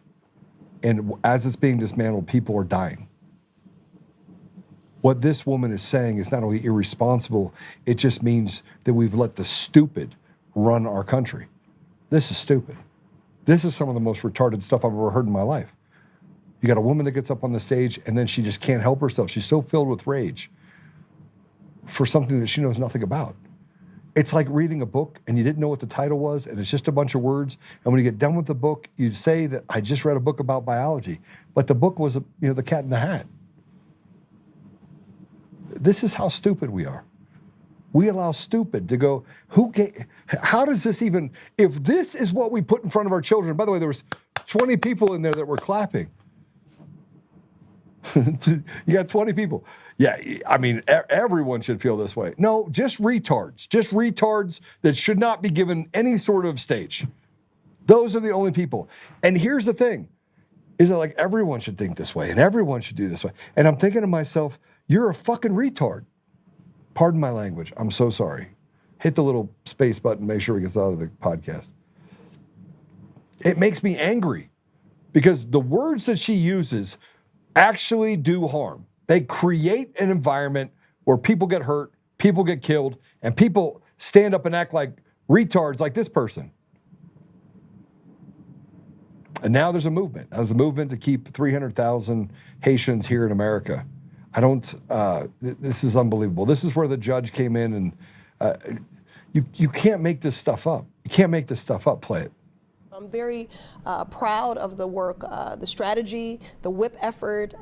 And as it's being dismantled, people are dying. What this woman is saying is not only irresponsible, it just means that we've let the stupid run our country. This is stupid. This is some of the most retarded stuff I've ever heard in my life. You got a woman that gets up on the stage and then she just can't help herself. She's so filled with rage for something that she knows nothing about. It's like reading a book and you didn't know what the title was and it's just a bunch of words. And when you get done with the book, you say that I just read a book about biology, but the book was, the Cat in the Hat. This is how stupid we are. We allow stupid to go, how does this even, if this is what we put in front of our children, by the way, there was 20 people in there that were clapping. You got 20 people. Yeah, I mean, everyone should feel this way. No, just retards that should not be given any sort of stage. Those are the only people. And here's the thing, is that like everyone should think this way and everyone should do this way. And I'm thinking to myself, you're a fucking retard. Pardon my language. I'm so sorry. Hit the little space button, make sure it gets out of the podcast. It makes me angry because the words that she uses actually do harm. They create an environment where people get hurt, people get killed, and people stand up and act like retards like this person. And now there's a movement. There's a movement to keep 300,000 Haitians here in America. This is unbelievable. This is where the judge came in and you can't make this stuff up. You can't make this stuff up. Play it. I'm very proud of the work, the strategy, the whip effort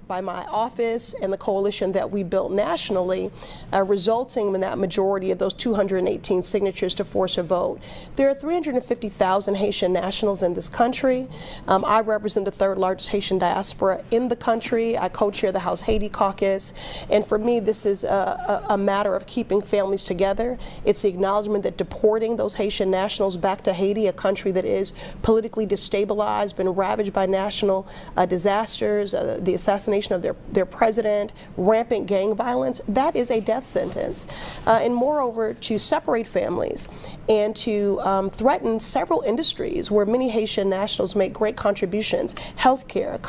by my office and the coalition that we built nationally, resulting in that majority of those 218 signatures to force a vote. There are 350,000 Haitian nationals in this country. I represent the third largest Haitian diaspora in the country. I co-chair the House Haiti Caucus. And for me, this is a matter of keeping families together. It's the acknowledgement that deporting those Haitian nationals back to Haiti, a country that is politically destabilized, been ravaged by national disasters, the assassination of their president, rampant gang violence, that is a death sentence. And moreover, to separate families and to threaten several industries where many Haitian nationals make great contributions, healthcare,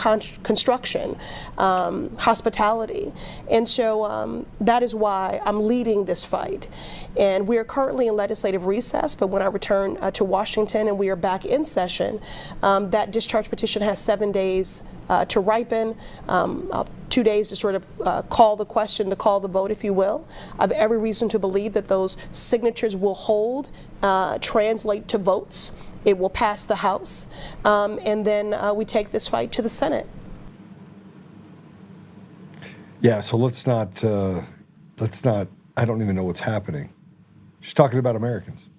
construction, hospitality. And so that is why I'm leading this fight. And we are currently in legislative recess, but when I return to Washington and we are back in session, that discharge petition has 7 days to ripen, 2 days to sort of call the question, to call the vote, if you will. I have every reason to believe that those signatures will hold, translate to votes. It will pass the House, and then we take this fight to the Senate. Yeah, so let's not, I don't even know what's happening. She's talking about Americans.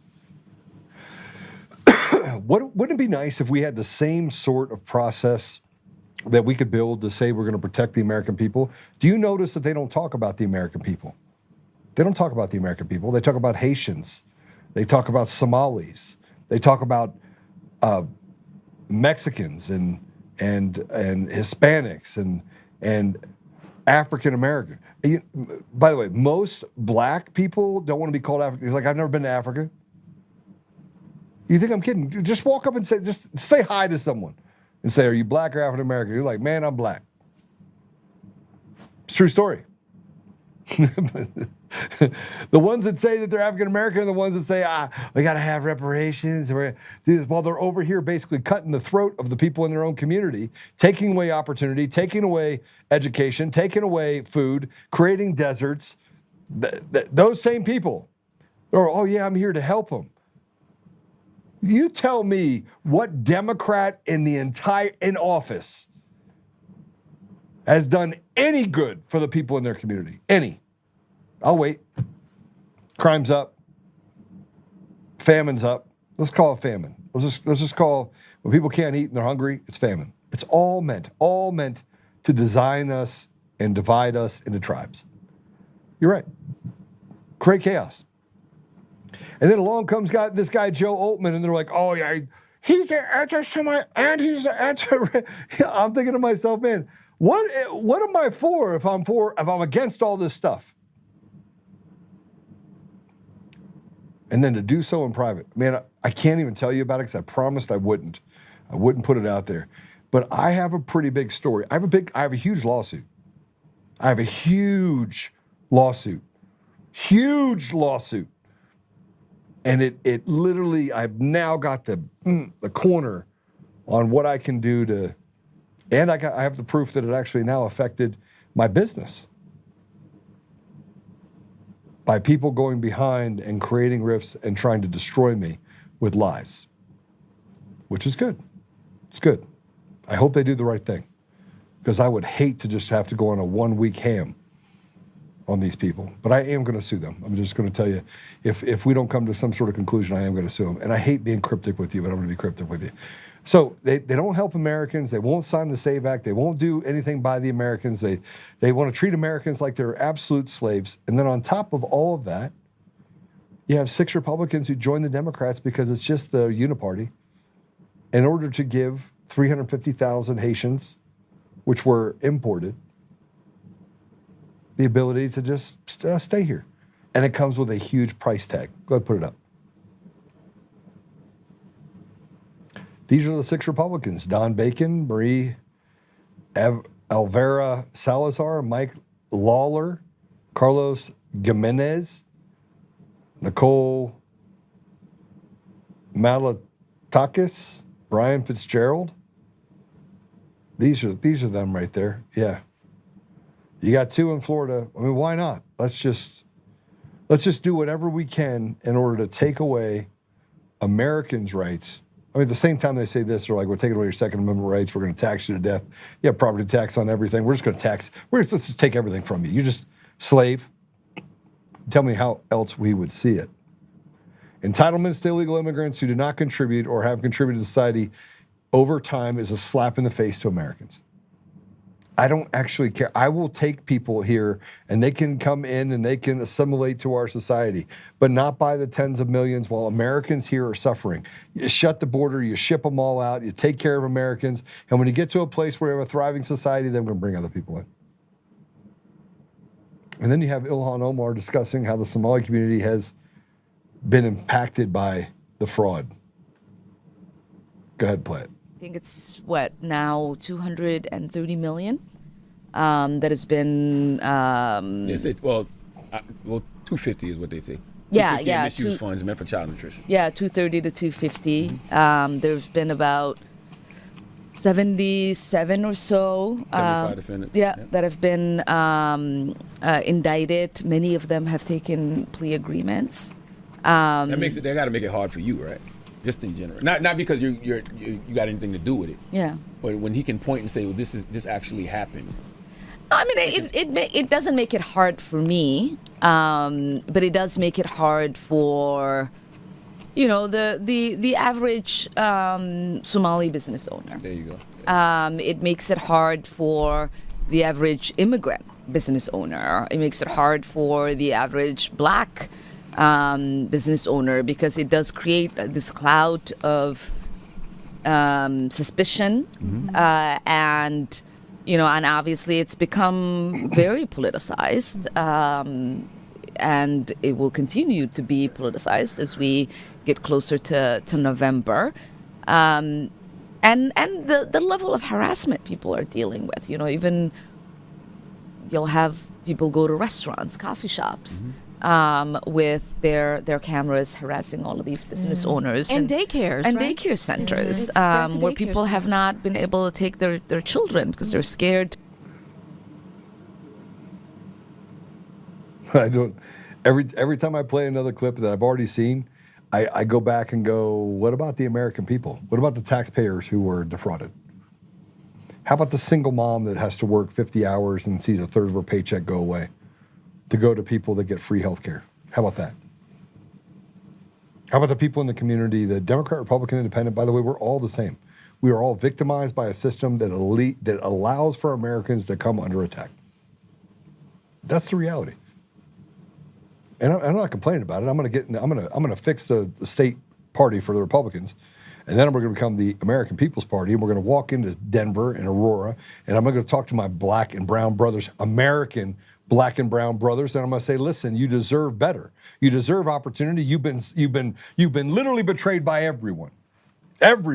Wouldn't it be nice if we had the same sort of process that we could build to say we're going to protect the American people? Do you notice that they don't talk about the American people? They don't talk about the American people. They talk about Haitians. They talk about Somalis. They talk about Mexicans and Hispanics and African American. By the way, most black people don't want to be called African. He's like, I've never been to Africa. You think I'm kidding? Just walk up and just say hi to someone and say, are you black or African American? You're like, man, I'm black. It's a true story. The ones that say that they're African American are the ones that say, we got to have reparations. While they're over here basically cutting the throat of the people in their own community, taking away opportunity, taking away education, taking away food, creating deserts. Those same people, oh yeah, I'm here to help them. You tell me what Democrat in office has done any good for the people in their community. Any. I'll wait. Crime's up. Famine's up. Let's call it famine. Let's just call, when people can't eat and they're hungry, it's famine. It's all meant to design us and divide us into tribes. You're right. Create chaos. And then along comes this guy, Joe Oltmann, and they're like, oh yeah, he's an anti-Semite and he's an anti. I'm thinking to myself, man, what am I for if I'm against all this stuff? And then to do so in private. Man, I can't even tell you about it because I promised I wouldn't. I wouldn't put it out there. But I have a pretty big story. I have a huge lawsuit. I have a huge lawsuit. Huge lawsuit. And it literally, I've now got the corner on what I can do to, and I have the proof that it actually now affected my business by people going behind and creating rifts and trying to destroy me with lies, which is good. It's good. I hope they do the right thing, because I would hate to just have to go on a 1-week ham on these people. But I am going to sue them. I'm just going to tell you, if we don't come to some sort of conclusion, I am going to sue them. And I hate being cryptic with you, but I'm going to be cryptic with you. So they don't help Americans. They won't sign the SAVE Act. They won't do anything by the Americans. They want to treat Americans like they're absolute slaves. And then on top of all of that, you have 6 Republicans who join the Democrats because it's just the uniparty, in order to give 350,000 Haitians, which were imported, the ability to just stay here. And it comes with a huge price tag. Go ahead, put it up. These are the 6 Republicans: Don Bacon, Marie Alvera Salazar, Mike Lawler, Carlos Gimenez, Nicole Malatakis, Brian Fitzgerald. These are them right there. Yeah. You got 2 in Florida. I mean, why not? Let's just do whatever we can in order to take away Americans' rights. I mean, at the same time they say this, they're like, we're taking away your Second Amendment rights. We're going to tax you to death. You have property tax on everything. We're just going to tax. Let's just take everything from you. You just slave. Tell me how else we would see it. Entitlements to illegal immigrants who do not contribute or have contributed to society over time is a slap in the face to Americans. I don't actually care. I will take people here and they can come in and they can assimilate to our society, but not by the tens of millions while Americans here are suffering. You shut the border, you ship them all out, you take care of Americans, and when you get to a place where you have a thriving society, then we're going to bring other people in. And then you have Ilhan Omar discussing how the Somali community has been impacted by the fraud. Go ahead, play it. I think it's now 230 million that has been. Yes, well, 250 is what they say. Yeah, Misuse funds meant for child nutrition. Yeah, 230 to 250. There's been about 77 or so. 75 defendants. Yeah, that have been indicted. Many of them have taken plea agreements. That makes it. They got to make it hard for you, right? Just in general, not because you got anything to do with it. Yeah. But when he can point and say, "Well, this actually happened." No, I mean it doesn't make it hard for me, but it does make it hard for, the average Somali business owner. There you go. It makes it hard for the average immigrant business owner. It makes it hard for the average Black business owner, because it does create this cloud of suspicion, and obviously it's become very politicized, and it will continue to be politicized as we get closer to November, and the level of harassment people are dealing with. Even you'll have people go to restaurants, coffee shops, with their cameras harassing all of these business owners. And daycares, And right? daycare centers, It's spread to where daycare people have centers. not been able to take their children because they're scared. I don't. Every time I play another clip that I've already seen, I go back and go, what about the American people? What about the taxpayers who were defrauded? How about the single mom that has to work 50 hours and sees a third of her paycheck go away to go to people that get free health care? How about that? How about the people in the community, the Democrat, Republican, Independent? By the way, we're all the same. We are all victimized by a system that allows for Americans to come under attack. That's the reality. And I'm not complaining about it. I'm going to fix the state party for the Republicans, and then we're going to become the American People's Party, and we're going to walk into Denver and Aurora, and I'm going to talk to my black and brown brothers, American black and brown brothers, and I'm going to say, listen, you deserve better. You deserve opportunity. You've been literally betrayed by everyone. And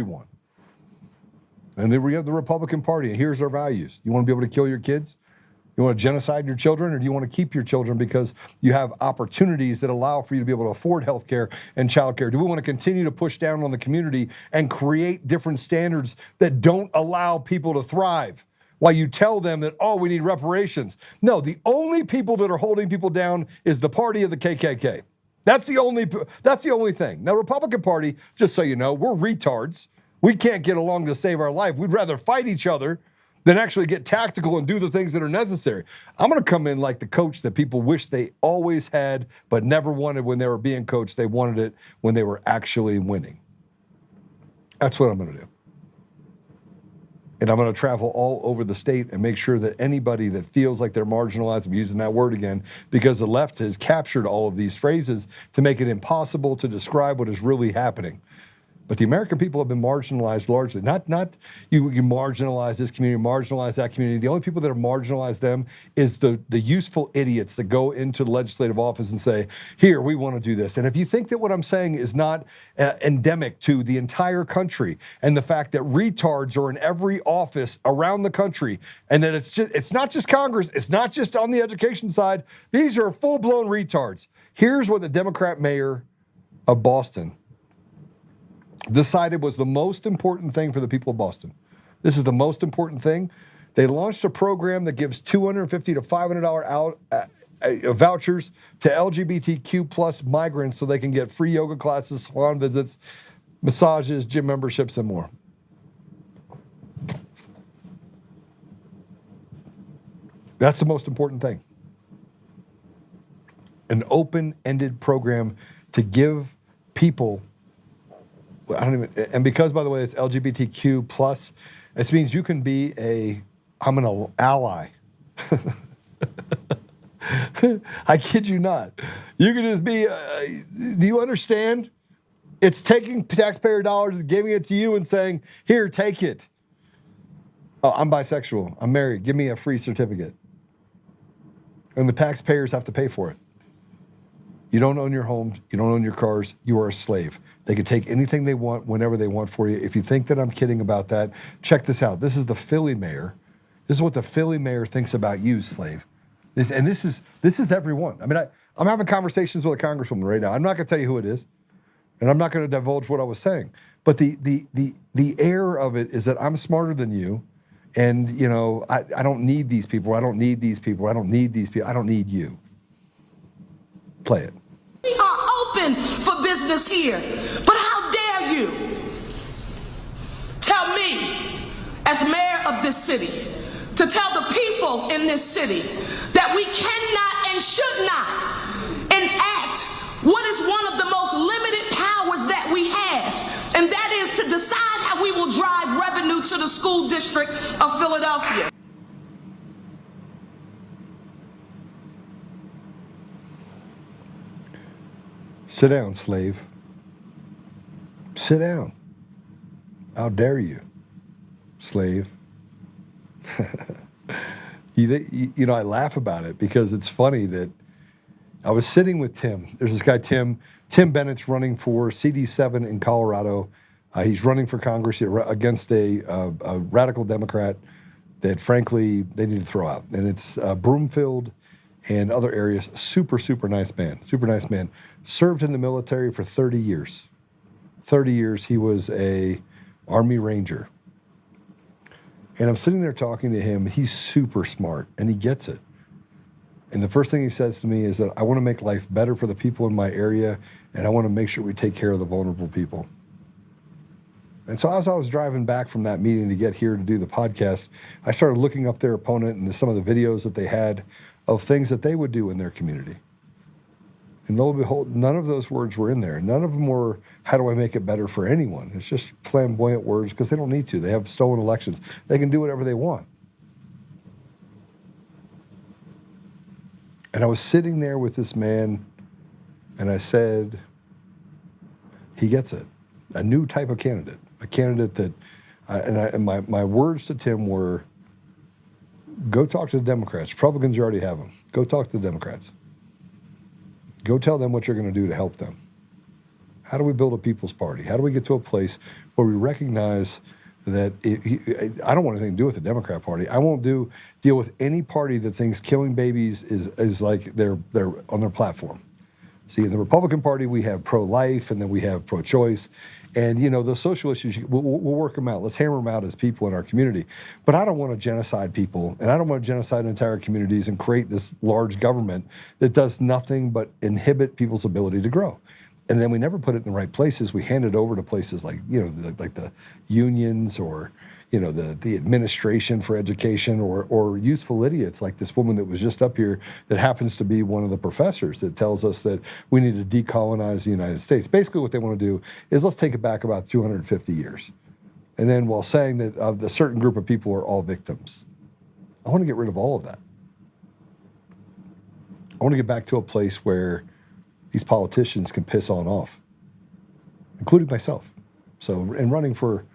then we have the Republican Party, and here's our values. You want to be able to kill your kids? You want to genocide your children, or do you want to keep your children because you have opportunities that allow for you to be able to afford health care and child care? Do we want to continue to push down on the community and create different standards that don't allow people to thrive while you tell them that, oh, we need reparations? No, the only people that are holding people down is the party of the KKK. That's the only thing. Now, Republican Party, just so you know, we're retards. We can't get along to save our life. We'd rather fight each other than actually get tactical and do the things that are necessary. I'm going to come in like the coach that people wish they always had but never wanted when they were being coached. They wanted it when they were actually winning. That's what I'm going to do. And I'm going to travel all over the state and make sure that anybody that feels like they're marginalized, I'm using that word again, because the left has captured all of these phrases to make it impossible to describe what is really happening. But the American people have been marginalized largely. Not you marginalize this community, marginalize that community. The only people that have marginalized them is the useful idiots that go into the legislative office and say, here, we want to do this. And if you think that what I'm saying is not endemic to the entire country, and the fact that retards are in every office around the country, and that it's not just Congress, it's not just on the education side, these are full-blown retards. Here's what the Democrat mayor of Boston decided was the most important thing for the people of Boston. This is the most important thing. They launched a program that gives $250 to $500 vouchers to LGBTQ plus migrants so they can get free yoga classes, salon visits, massages, gym memberships, and more. That's the most important thing. An open-ended program to give people, and because, by the way, it's LGBTQ plus, it means you can be I'm an ally. I kid you not. You can just be, do you understand? It's taking taxpayer dollars and giving it to you and saying, here, take it. Oh, I'm bisexual. I'm married. Give me a free certificate. And the taxpayers have to pay for it. You don't own your homes. You don't own your cars. You are a slave. They can take anything they want whenever they want for you. If you think that I'm kidding about that, check this out. This is the Philly mayor. This is what the Philly mayor thinks about you, slave. This is everyone. I mean, I'm having conversations with a congresswoman right now. I'm not going to tell you who it is, and I'm not going to divulge what I was saying. But the air of it is that I'm smarter than you, and you know I don't need these people. I don't need these people. I don't need these people. I don't need you. Play it. We are open for business here, but how dare you tell me, as mayor of this city, to tell the people in this city that we cannot and should not enact what is one of the most limited powers that we have, and that is to decide how we will drive revenue to the school district of Philadelphia. Sit down, slave. Sit down. How dare you, slave? You know, I laugh about it because it's funny that I was sitting with Tim. There's this guy, Tim. Tim Bennett's running for CD7 in Colorado. He's running for Congress against a radical Democrat that, frankly, they need to throw out. And it's Broomfield. and other areas. Super, super nice man. Super nice man. Served in the military for 30 years. 30 years he was a Army Ranger. And I'm sitting there talking to him. He's super smart, and he gets it. And the first thing he says to me is that I want to make life better for the people in my area, and I want to make sure we take care of the vulnerable people. And so as I was driving back from that meeting to get here to do the podcast, I started looking up their opponent and some of the videos that they had of things that they would do in their community. And lo and behold, none of those words were in there. None of them were, how do I make it better for anyone? It's just flamboyant words because they don't need to. They have stolen elections. They can do whatever they want. And I was sitting there with this man, and I said, he gets it. A new type of candidate. A candidate that, my words to Tim were, go talk to the Democrats. Republicans, you already have them. Go talk to the Democrats. Go tell them what you're going to do to help them. How do we build a people's party? How do we get to a place where we recognize that I don't want anything to do with the Democrat Party. I won't deal with any party that thinks killing babies is like they're on their platform. See, in the Republican Party, we have pro-life, and then we have pro-choice. And, you know, the social issues, we'll work them out. Let's hammer them out as people in our community. But I don't want to genocide people, and I don't want to genocide entire communities and create this large government that does nothing but inhibit people's ability to grow. And then we never put it in the right places. We hand it over to places like, you know, like the unions or, you know, the administration for education or useful idiots like this woman that was just up here that happens to be one of the professors that tells us that we need to decolonize the United States. Basically what they want to do is let's take it back about 250 years. And then while saying that a certain group of people are all victims. I want to get rid of all of that. I want to get back to a place where these politicians can piss on off, including myself. So in running for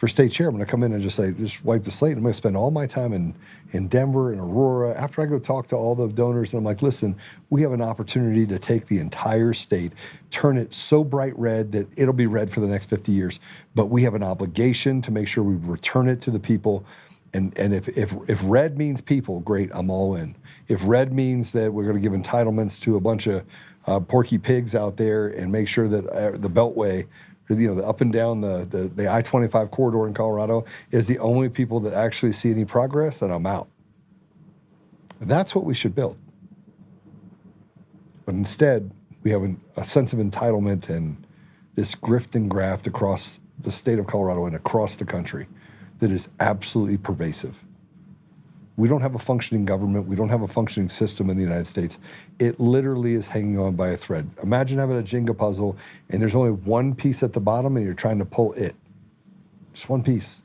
state chair, I'm going to come in and just wipe the slate. I'm going to spend all my time in Denver and Aurora. After I go talk to all the donors, and I'm like, listen, we have an opportunity to take the entire state, turn it so bright red that it'll be red for the next 50 years. But we have an obligation to make sure we return it to the people. And if red means people, great, I'm all in. If red means that we're going to give entitlements to a bunch of porky pigs out there and make sure that the Beltway, you know, the up and down the I-25 corridor in Colorado is the only people that actually see any progress, then I'm out. That's what we should build. But instead, we have a sense of entitlement and this grift and graft across the state of Colorado and across the country that is absolutely pervasive. We don't have a functioning government. We don't have a functioning system in the United States. It literally is hanging on by a thread. Imagine having a Jenga puzzle and there's only one piece at the bottom and you're trying to pull it. Just one piece.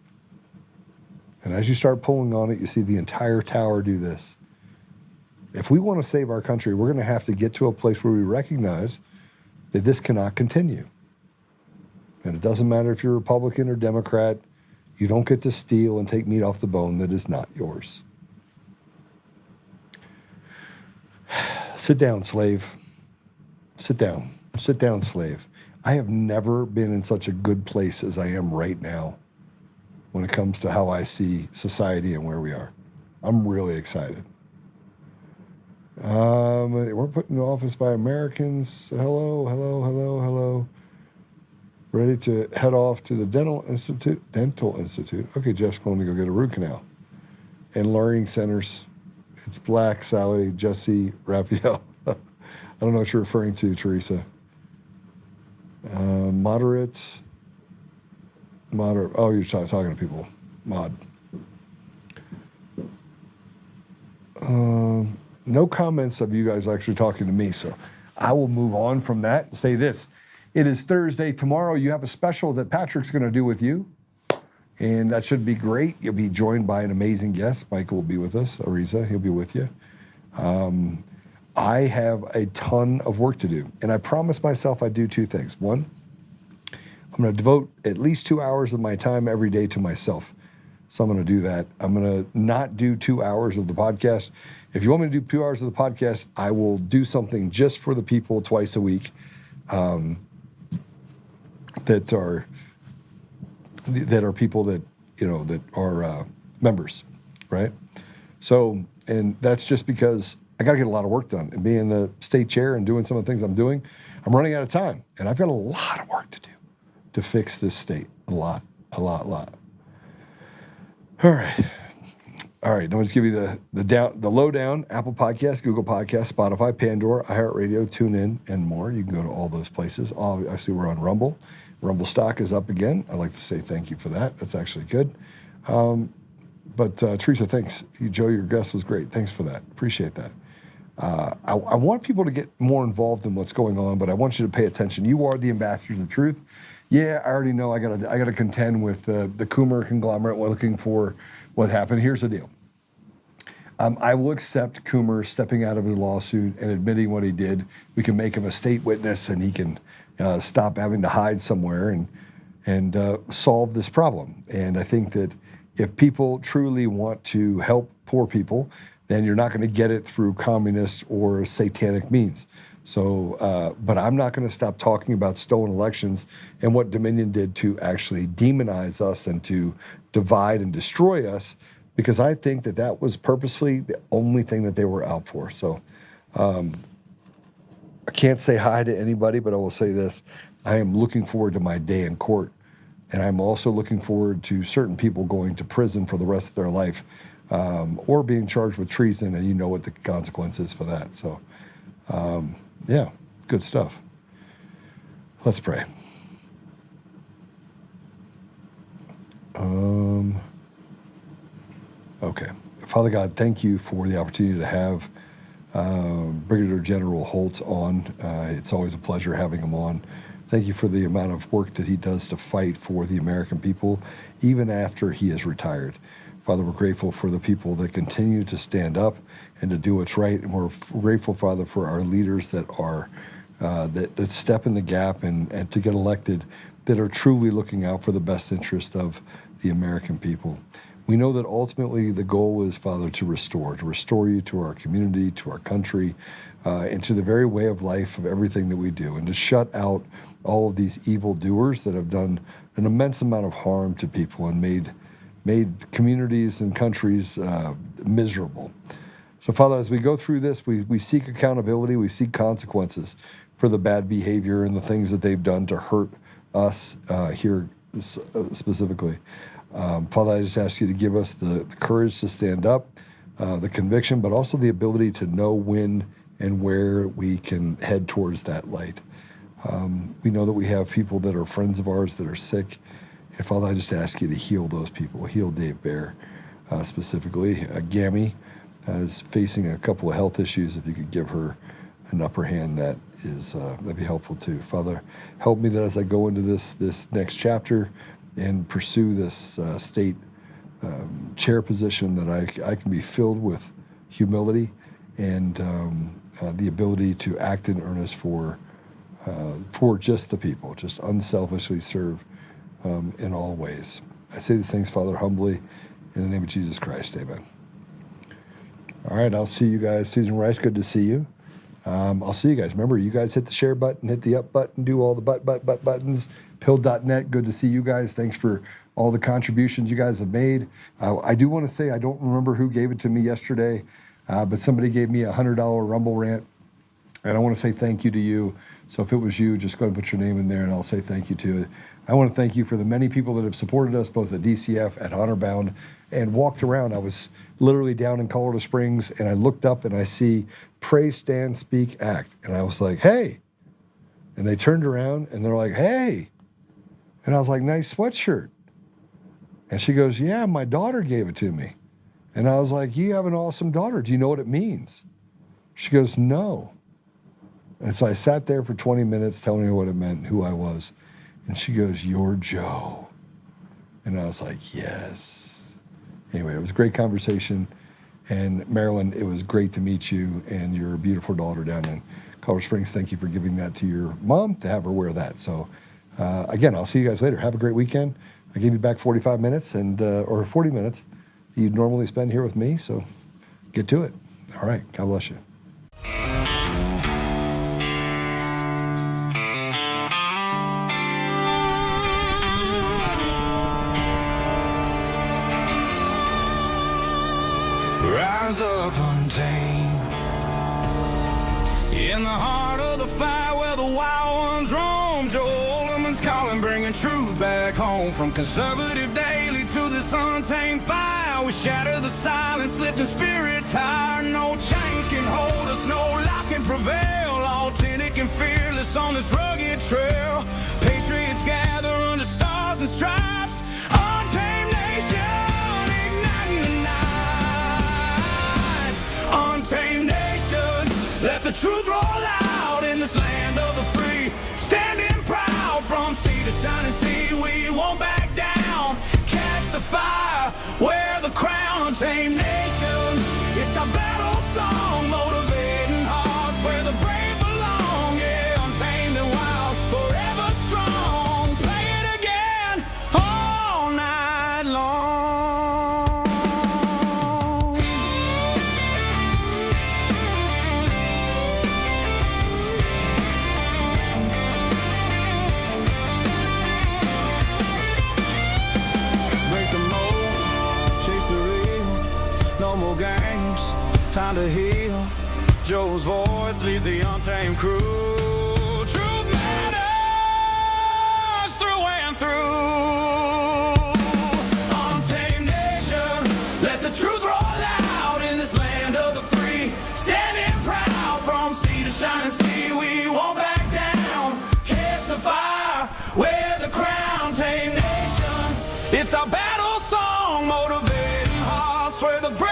And as you start pulling on it, you see the entire tower do this. If we want to save our country, we're going to have to get to a place where we recognize that this cannot continue. And it doesn't matter if you're Republican or Democrat, you don't get to steal and take meat off the bone that is not yours. Sit down, slave. Sit down. Sit down, slave. I have never been in such a good place as I am right now when it comes to how I see society and where we are. I'm really excited. We're put in office by Americans. Hello, hello, hello, hello. Ready to head off to the Dental Institute. Okay, Jeff's going to go get a root canal. And learning centers. It's Black, Sally, Jesse, Raphael. I don't know what you're referring to, Teresa. Moderate. Oh, you're talking to people. Mod. No comments of you guys actually talking to me, so I will move on from that and say this. It is Thursday. Tomorrow you have a special that Patrick's going to do with you, and that should be great. You'll be joined by an amazing guest. Michael will be with us. Ariza, he'll be with you. I have a ton of work to do, and I promised myself I'd do two things. One, I'm going to devote at least 2 hours of my time every day to myself. So I'm going to do that. I'm going to not do 2 hours of the podcast. If you want me to do 2 hours of the podcast, I will do something just for the people twice a week. That are people that, you know, that are members, right? So, and that's just because I got to get a lot of work done. And being the state chair and doing some of the things I'm doing, I'm running out of time. And I've got a lot of work to do to fix this state. A lot. All right. Now I'll just give you the lowdown. Apple Podcasts, Google Podcasts, Spotify, Pandora, iHeartRadio, TuneIn, and more. You can go to all those places. Obviously, we're on Rumble. Rumble stock is up again. I'd like to say thank you for that. That's actually good. But Teresa, thanks. Joe, your guest was great. Thanks for that. Appreciate that. I want people to get more involved in what's going on, but I want you to pay attention. You are the ambassadors of truth. Yeah, I already know I gotta contend with the Coomer conglomerate. We're looking for what happened. Here's the deal. I will accept Coomer stepping out of his lawsuit and admitting what he did. We can make him a state witness, and he can stop having to hide somewhere and solve this problem. And I think that if people truly want to help poor people, then you're not going to get it through communist or satanic means. So, but I'm not going to stop talking about stolen elections and what Dominion did to actually demonize us and to divide and destroy us, because I think that was purposely the only thing that they were out for. So I can't say hi to anybody, but I will say this. I am looking forward to my day in court, and I'm also looking forward to certain people going to prison for the rest of their life, or being charged with treason, and you know what the consequence is for that. So, yeah, good stuff. Let's pray. Okay. Father God, thank you for the opportunity to have Brigadier General Holt on. It's always a pleasure having him on. Thank you for the amount of work that he does to fight for the American people, even after he is retired. Father, we're grateful for the people that continue to stand up and to do what's right. And we're grateful, Father, for our leaders that are that step in the gap and to get elected, that are truly looking out for the best interest of the American people. We know that ultimately the goal is, Father, to restore you to our community, to our country, and to the very way of life of everything that we do, and to shut out all of these evil doers that have done an immense amount of harm to people and made communities and countries miserable. So, Father, as we go through this, we seek accountability, we seek consequences for the bad behavior and the things that they've done to hurt us here specifically. Father, I just ask you to give us the courage to stand up, the conviction, but also the ability to know when and where we can head towards that light. We know that we have people that are friends of ours that are sick. And Father, I just ask you to heal those people. Heal Dave Bear specifically. Gammy is facing a couple of health issues. If you could give her an upper hand, that'd be helpful too. Father, help me that as I go into this next chapter and pursue this state chair position, that I can be filled with humility and the ability to act in earnest for just the people, just unselfishly serve in all ways. I say these things, Father, humbly, in the name of Jesus Christ, amen. All right, I'll see you guys. Susan Rice, good to see you. I'll see you guys. Remember, you guys hit the share button, hit the up button, do all the buttons. Pill.net, good to see you guys. Thanks for all the contributions you guys have made. I do want to say, I don't remember who gave it to me yesterday, but somebody gave me a $100 Rumble rant, and I want to say thank you to you. So if it was you, just go ahead and put your name in there, and I'll say thank you to it. I want to thank you for the many people that have supported us, both at DCF, at Honorbound, and walked around. I was literally down in Colorado Springs, and I looked up, and I see Pray, Stand, Speak, Act. And I was like, hey. And they turned around, and they're like, hey. And I was like, nice sweatshirt. And she goes, yeah, my daughter gave it to me. And I was like, you have an awesome daughter. Do you know what it means? She goes, no. And so I sat there for 20 minutes telling her what it meant, who I was. And she goes, you're Joe. And I was like, yes. Anyway, it was a great conversation. And Marilyn, it was great to meet you and your beautiful daughter down in Colorado Springs. Thank you for giving that to your mom to have her wear that. So again, I'll see you guys later. Have a great weekend. I gave you back 45 minutes or 40 minutes that you'd normally spend here with me. So get to it. All right. God bless you. Rise up untamed, In the heart of the fire where the wild ones roam, Joe Oltmann's calling, bringing truth back home. From conservative daily to this untamed fire, we shatter the silence, lifting spirits higher. No chains can hold us, no lies can prevail. Authentic and fearless on this rugged trail. Patriots gather under stars and stripes. Untamed nation, igniting the nights. Untamed nation, let the truth roll out in this land of the free. Standing proud from sea to shining sea, we won't back down. Catch the fire, wear the crown. Untamed nation, it's our battle song, motivating hearts where the brave belong. Yeah, untamed and wild, forever strong. Play it again all night long. Break the mold, chase the real. No more games, time to heal. Joe's voice leads the untamed crew. Truth matters through and through. Untamed nation, let the truth roll out in this land of the free. Standing proud from sea to shining sea, we won't back down. Catch the fire, wear the crown. Untamed nation, it's our battle song, motivating hearts where the brave